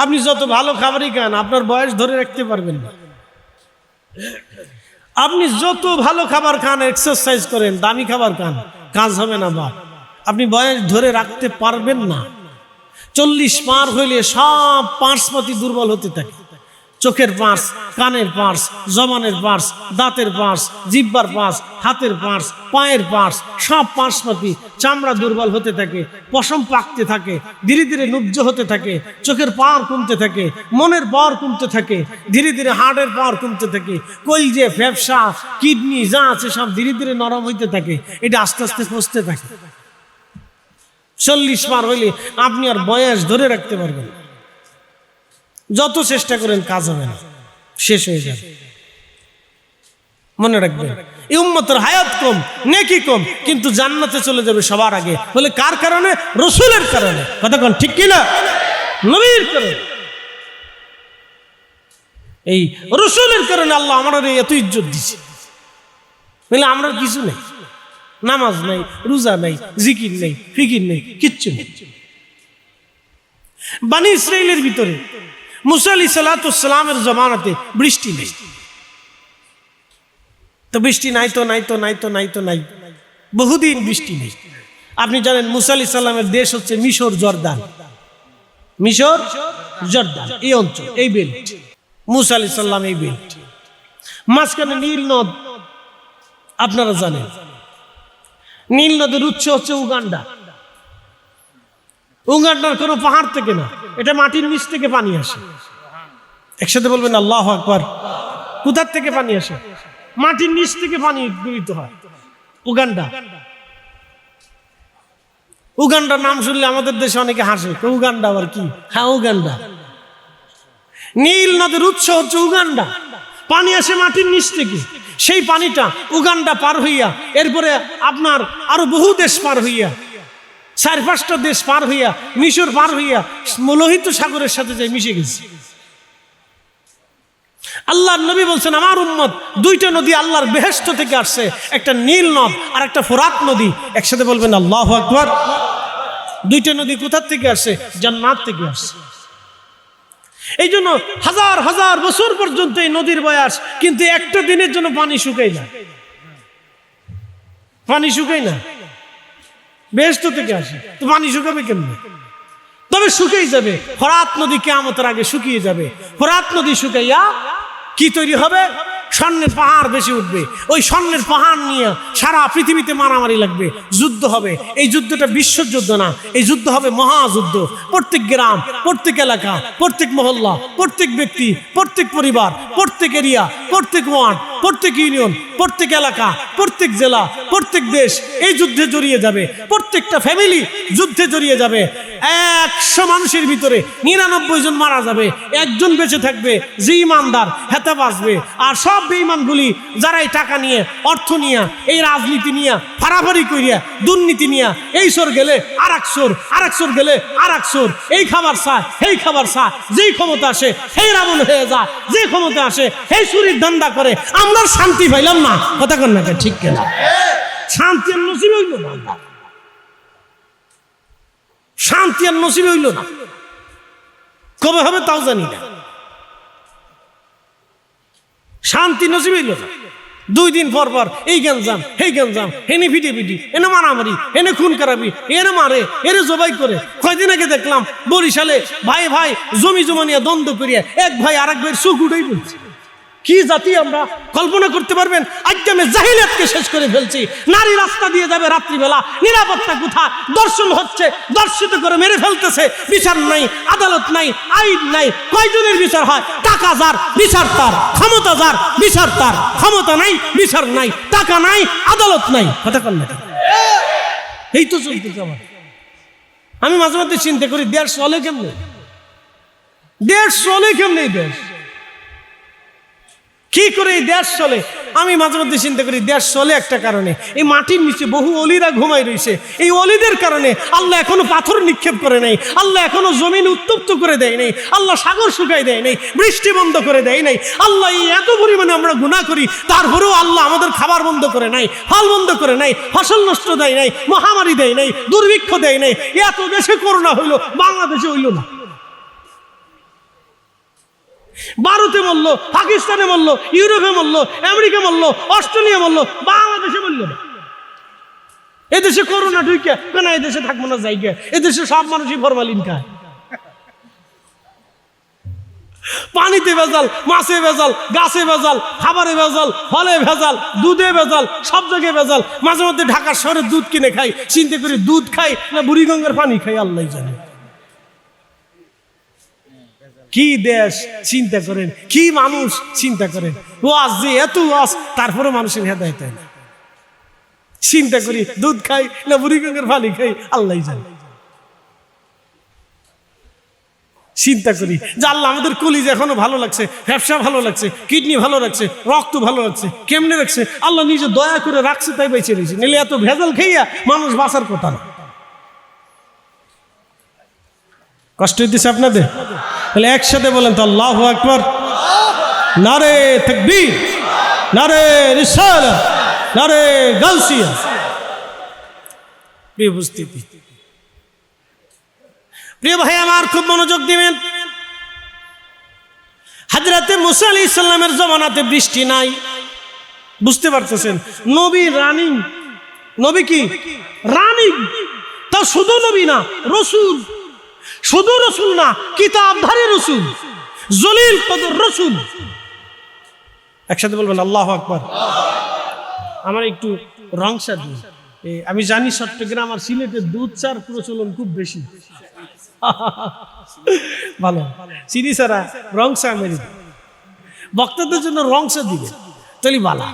A: আপনি যত ভালো খাবারই খান, আপনার বয়স ধরে রাখতে পারবেন না। আপনি যত ভালো খাবার খান, এক্সারসাইজ করেন, দামি খাবার খান, কাজ হবে না। বা আপনি বয়স ধরে রাখতে পারবেন না। 40 পার হইলে সব পার্সপাতি দুর্বল হতে থাকে। চোখের পার্স, কানের পার্স, জবানের পার্স, দাঁতের পার্স, জিহ্বার পার্স, হাতের পার্স, পায়ের পার্স, সব পার্সপাতি চামড়া দুর্বল হতে থাকে, পশম পাকতে থাকে, ধীরে ধীরে নুব্জ হতে থাকে, চোখের পাওয়ার কমতে থাকে, মনের পাওয়ার কমতে থাকে, ধীরে ধীরে হার্টের পাওয়ার কমতে থাকে, কলজে, ফ্যাপসা, কিডনি যা আছে সব ধীরে ধীরে নরম হইতে থাকে। এটা আস্তে আস্তে পচতে থাকে। 40 পার হইলে আপনি আর বয়স ধরে রাখতে পারবেন না। যত চেষ্টা করেন কাজ হবে না, শেষ হয়ে যাবে। মনে রাখবেন, এই উম্মতের হায়াত কম, নেকি কম, কিন্তু জান্নাতে চলে যাবে সবার আগে। বলে কার কারণে? রসুলের কারণে। কথা কোন ঠিক কিনা? নবীর কারণে। এই রসুলের কারণে আল্লাহ আমাদের এত ইজ্জত দিছে। বলে আমরা কিছু নেই, নামাজ নেই, রোজা নেই, জিকির নেই, ফিকির নেই, কিচ্ছু নেই। বনি ইসরাইলের ভিতরে মুসা আলাইহিস সালামের জমানাতে বৃষ্টি নেই, তো বৃষ্টি নাই তো নাই তো নাই তো নাই তো নাই, বহুদিন বৃষ্টি নেই। আপনি জানেন মুসা আলাইহিস সালামের দেশ হচ্ছে মিশর, জর্দান। মিশর, জর্দান এই অঞ্চল, এই বেল্ট। মুসা আলাইহিস সালাম এই বেল্ট, মাঝখানে নীল নদ। আপনারা জানেন নীল নদের উৎস হচ্ছে উগান্ডা। উগান্ডার কোনো পাহাড় থেকে না, এটা মাটির নিচ থেকে পানি আসে। একসাথে বলবেন আল্লাহু আকবার। কোথার থেকে পানি আসে? মাটির নিচ থেকে পানি উদ্গীত হয়। উগান্ডা, উগান্ডার নাম শুনলে আমাদের দেশে অনেকে হাসে, উগান্ডা আবার কি? হ্যাঁ, উগান্ডা। নীল নদের উৎস হচ্ছে উগান্ডা, পানি আসে মাটির নিচ থেকে। সেই পানিটা উগান্ডা পার হইয়া, এরপরে আপনার আরো বহু দেশ পার হইয়া, 4-5টা দেশ পার হইয়া, মিশর পার হইয়া লোহিত সাগরের সাথে যাই মিশে গেছে। আল্লাহর নবী বলছেন আমার উম্মত 2টা নদী আল্লাহর বেহেশত থেকে আসছে, একটা নীল নদ আর একটা ফোরাত নদী। একসাথে বলবেন আল্লাহু আকবার। 2টা নদী কোথার থেকে আসছে? জান্নাত থেকে আসছে। এই জন্য হাজার হাজার বছর পর্যন্ত এই নদীর বয়স, কিন্তু একটা দিনের জন্য পানি শুকাই না। পানি শুকাই না, বেহেশত থেকে আসে, তো পানি শুকাবে কেমনে? তবে শুকিয়ে যাবে। ফোরাত নদী কিয়ামতের আগে শুকিয়ে যাবে। ফোরাত নদী শুকাইয়া কি তৈরি হবে? স্বর্ণের পাহাড় বেশি উঠবে। ওই স্বর্ণের পাহাড় নিয়ে সারা পৃথিবীতে মারামারি লাগবে, যুদ্ধ হবে। এই যুদ্ধটা বিশ্বযুদ্ধ না, এই যুদ্ধ হবে মহাযুদ্ধ। প্রত্যেক গ্রাম, প্রত্যেক এলাকা, প্রত্যেক মহল্লা, প্রত্যেক ব্যক্তি, প্রত্যেক পরিবার, প্রত্যেক এরিয়া, প্রত্যেক ওয়ার্ড, প্রত্যেক ইউনিয়ন, প্রত্যেক এলাকা, প্রত্যেক জেলা, প্রত্যেক দেশ এই যুদ্ধে জড়িয়ে যাবে। প্রত্যেকটা ফ্যামিলি যুদ্ধে জড়িয়ে যাবে। 100 মানুষের ভিতরে 99 জন মারা যাবে, একজন বেঁচে থাকবে যে ইমানদার, হেতা বাঁচবে। আর সব বেঈমানগুলি যারা এই টাকা নিয়ে, অর্থ নিয়ে, এই রাজনীতি নিয়ে, ফাড়াফাড়ি করিয়া, দুর্নীতি নিয়ে, এই সর গেলে আর এক সর, আর এক সর গেলে আর এক সর, এই খাবার চায়, এই খাবার চায়, যেই ক্ষমতা আসে সেই রাবণ হয়ে যায়, যে ক্ষমতা আসে সেই চুরির ধান্দা করে। আমরা শান্তি পাইলাম না, কথা কন না, ঠিক কেনা? শান্তি আর নসিব হইল না, শান্তি আর নসিব হইল না। কবে হবে তাও জানি না, শান্তি নসিব হইল না। 2 দিন পর পর এই গেঞ্জাম, এই গেঞ্জাম, হেনে পিটি পিটি, এনে মারামারি, এনে খুন খারাপি, এনে মারে, এনে জবাই করে। কয়দিন আগে দেখলাম বরিশালে ভাই ভাই জমি জমা নিয়ে দ্বন্দ্ব করিয়া এক ভাই আর এক ভাইয়ের চোখ উঠেই বলছে। কি জাতি আমরা, কল্পনা করতে পারবেন? আজকে জাহিলিয়াতকে শেষ করে ফেলছি। নারী রাস্তা দিয়ে যাবে রাত্রিবেলা, নিরাপত্তা কোথায়? দর্শন হচ্ছে, দর্শিত করে মেরে ফেলতেছে। বিচার নাই, আদালত নাই, আইন নাই। কয়জনের বিচার হয়? টাকা যার বিচার তার, ক্ষমতা যার বিচার তার, ক্ষমতা নাই বিচার নাই, টাকা নাই আদালত নাই। কথা কন না, এই তো চলতেছে আমার। আমি মাঝে মাঝে চিন্তা করি দেশ চলে কেমনে, দেশ চলে কেমনে, দেশ কি করে এই দেশ চলে? আমি মাঝে মধ্যে চিন্তা করি দেশ চলে একটা কারণে, এই মাটির নিচে বহু অলিরা ঘুমাই রয়েছে। এই অলিদের কারণে আল্লাহ এখনো পাথর নিক্ষেপ করে নাই, আল্লাহ এখনো জমিন উত্তপ্ত করে দেয় নাই, আল্লাহ সাগর শুকাই দেয় নাই, বৃষ্টি বন্ধ করে দেয় নাই। আল্লাহ এই এত পরিমাণে আমরা গুনাহ করি, তারপরেও আল্লাহ আমাদের খাবার বন্ধ করে নাই, ফল বন্ধ করে নাই, ফসল নষ্ট দেয় নাই, মহামারী দেয় নাই, দুর্ভিক্ষ দেয় নাই। এত দেশে করোনা হইলো, বাংলাদেশে হইল না। ভারতে মরলো, পাকিস্তানে মরলো, ইউরোপে মরলো, আমেরিকা মরলো, অস্ট্রেলিয়া মরলো, বাংলাদেশে মরলো না। এদেশে করোনা ঢুকে কেন? এদেশে থাকবো না জায়গা, এদেশে সব মানুষই ফরমালিন খায়। পানিতে ভেজাল, মাছে ভেজাল, গাছে ভেজাল, খাবারে ভেজাল, ফলে ভেজাল, দুধে ভেজাল, সব জায়গায় ভেজাল। মাঝে মধ্যে ঢাকার শহরে দুধ কিনে খাই, চিন্তা করি দুধ খাই না বুড়িগঙ্গার পানি খাই, আল্লাহ জানে। কি দেশ চিন্তা করেন, কি মানুষ চিন্তা করেন। ওয়াজ যে এত ওয়াজ, তারপরে মানুষের হেদায়েত হয় না। চিন্তা করি দুধ খাই না বুড়িগঙ্গার পানি খাই, আল্লাহ জানে। চিন্তা করি যে আল্লাহ আমাদের কলিজা এখনো ভালো লাগছে, ব্যবসা ভালো লাগছে, কিডনি ভালো লাগছে, রক্ত ভালো লাগছে, কেমনে রাখছে? আল্লাহ নিজে দয়া করে রাখছে, তাই বেঁচে রয়েছে। নিলে এত ভেজাল খাইয়া মানুষ বাঁচার কথা না। কষ্ট হইতেছে আপনাদের? তাহলে একসাথে বলেন তো আল্লাহু আকবার, নারে তাকবীর, নারে রিসালাত, নারে গাউসিয়া। প্রিয় উপস্থিতি, প্রিয় ভাই আমার, খুব মনোযোগ দিবেন। হযরতে মুসা আলাইহিস সালামের জামানাতে বৃষ্টি নাই, বুঝতে পারতেছেন? নবী রানিং, নবী কি রানিং, তা শুধু নবী না, রসুল। শুধু রসুল না, কিতাবধারী রসুল, জলিল কদর রসুল। একসাথে বলবেন আল্লাহু আকবার। আমার একটু রংসা দিন। আমি জানি চট্টগ্রাম আর সিলেটের দুধ চার প্রচলন খুব বেশি। ভালো চিনি ছাড়া রংসা মেরে বক্তাদের জন্য রংসা দিবে, তাহলে ভালো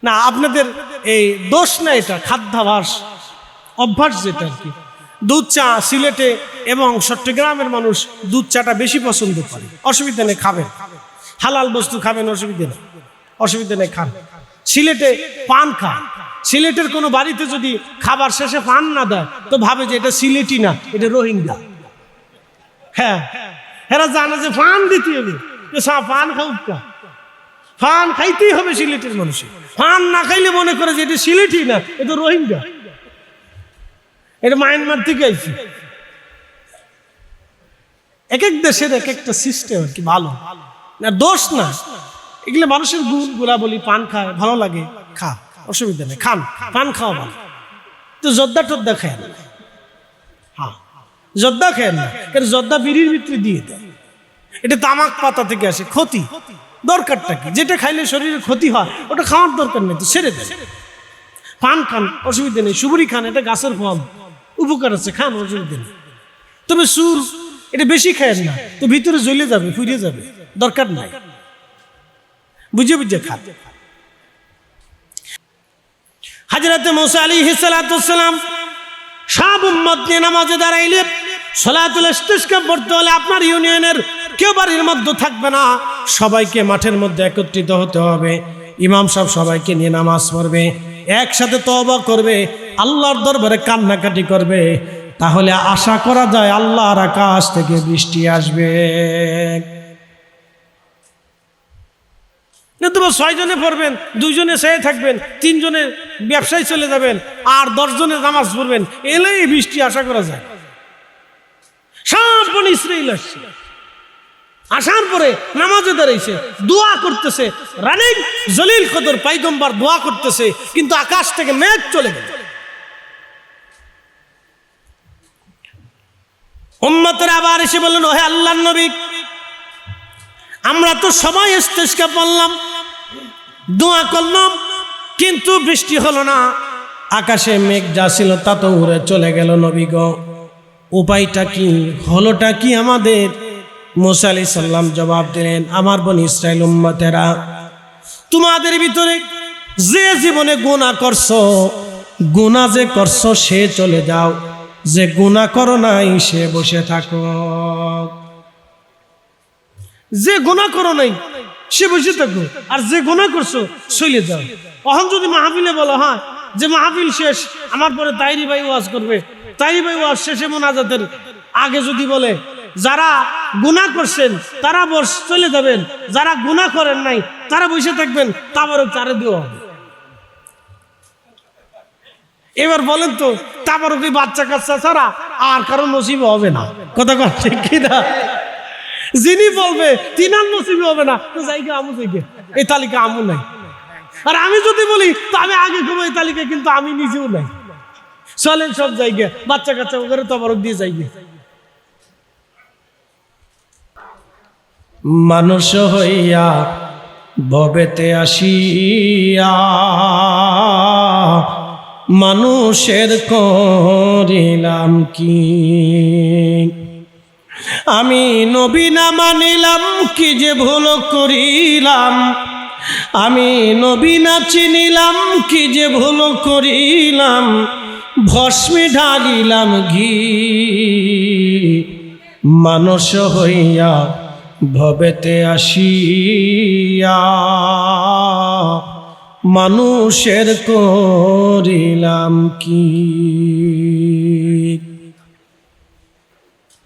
A: না। আপনাদের এই দোষ না, এটা খাদ্যাভাস, অভ্যাস যেটা আর কি। দুধ চা সিলেটে এবং চট্টগ্রামের মানুষ দুধ চাটা বেশি পছন্দ করে। অসুবিধা নেই, খাবেন, হালাল বস্তু খাবেন, অসুবিধা নেই, অসুবিধা নেই, খান। সিলেটে পান খান। সিলেটের কোনো বাড়িতে যদি খাবার শেষে পান না দেয় তো ভাবে যে এটা সিলেটি না, এটা রোহিঙ্গা। হ্যাঁ, এরা জানে যে পান দিতে হবে, পান খাউকা, পান খাইতেই হবে সিলেটের মানুষের। পান না খাইলে মনে করে যে এটা সিলেটি না, এটা রোহিঙ্গা, এটা মায়ানমার থেকে আইছে। এক এক দেশের এক একটা সিস্টেম আর কি, ভালো না, দোষ না। এগুলো মানুষের গুণ, গুলা বলি। পান খায়, ভালো লাগে, খা, অসুবিধা নেই, খান, পান খাওয়া ভালো। তো জর্দা টর্দা খায় না, হ্যাঁ জর্দা খায় না, কারণ জর্দা বিড়ির ভিতরে দিয়ে দেয়, এটা তামাক পাতা থেকে আসে, ক্ষতি। দরকারটা কি? যেটা খাইলে শরীরের ক্ষতি হয় ওটা খাওয়ার দরকার নেই, তো ছেড়ে দেয়। পান খান, অসুবিধা নেই। সুবরি খান, এটা গাছের ফল, উপকার আছে, খান, অসুবিধা নেই। তবে সুর এটা বেশি খায় না, তো ভিতরে জ্বলে যাবে, ফুরিয়ে যাবে, দরকার নাই। বুঝে বুঝে খান। হযরত মুসা আলাইহিস সালাতু সালাম সব উম্মত নিয়ে নামাজে দাঁড়াইলে সালাতুল ইস্তিসকা পড়তে হলে আপনার ইউনিয়নের কেউ বাড়ির মধ্যে থাকবে না, সবাইকে মাঠের মধ্যে একত্রিত হতে হবে। ইমাম সাহেব সবাইকে নিয়ে নামাজ পড়বে, একসাথে তওবা করবে, আল্লাহর দরবারে কান্নাকাটি করবে। তাহলে আশা করা যায় আল্লাহর আকাশ থেকে বৃষ্টি আসবে। কিন্তু 6 জনে পড়বেন, 2 জনে চেয়ে থাকবেন, 3 জনে ব্যবসায় চলে যাবেন, আর 10 জনে নামাজ পড়বেন, এলেই বৃষ্টি আশা করা যায়। সব বনি ইসরাইল আসছে, আসার পরে নামাজে দাঁড়াইছে, দোয়া করতেছে, রানিং জলিল কদর পয়গম্বর দোয়া করতেছে, কিন্তু আকাশ থেকে মেঘ চলে গেল। উম্মতের আবার এসে বললেন, ওহে আল্লাহর নবী, আমরা তো সবাই ইস্তিসকা পড়লাম, দোয়া করলাম, কিন্তু বৃষ্টি হলো না, আকাশে মেঘ যা ছিল তা তো উড়ে চলে গেল। নবী গো, উপায়টা কি, হলোটা কি আমাদের? মুসা আলাইহিস সালাম জবাব দিলেন, আমার বনি ইসরাইল উম্মতেরা, তোমাদের ভিতরে যে জীবনে গুনাহ করছো, গুনাহ যে করছো সে চলে যাও, যে গুনাহ করো নাই সে বসে থাকো। যে গুনাহ করো নাই সে বসে থাকো, আর যে গুনাহ করছো চলে যাও। এখন যদি মাহফিলে বলা হয় যে মাহফিল শেষ, আমার পরে তাইরি ভাই ওয়াজ করবে, তাইরি ভাই ওয়াজ শেষে মোনাজাতের আগে যদি বলে যারা গুনাহ করছেন তারা চলে যাবেন, যারা গুনাহ করেন নাই তারা বসে থাকবেন, তাবারক চারে দেওয়া হবে। এবার বলেন তো, তাবারক এই বাচ্চা কাচ্চা ছাড়া আর কারো নসিব হবে না। কথা কথা কি না? যিনি বলবে তিনার নসিব হবে না, তো জায়গা আমু জায়গা, এই তালিকা আমু নাই। আর আমি যদি বলি তো আমি আগে ঘুমো এই তালিকা, কিন্তু আমি নিজেও নাই। চলেন সব জায়গায় বাচ্চা কাচ্চা ওদের তাবারক দিয়ে যাইবে। মানুষ হইয়া ভবেতে আসিয়া মানুষের করিলাম কি, আমি নবী না মানিলাম কি যে ভুল করিলাম, আমি নবী না চিনিলাম কি যে ভুল করিলাম, ভস্মে ঢালিলাম ঘি। মানুষ হইয়া ভবেতে আসিয়া মানুষের করিলাম কি।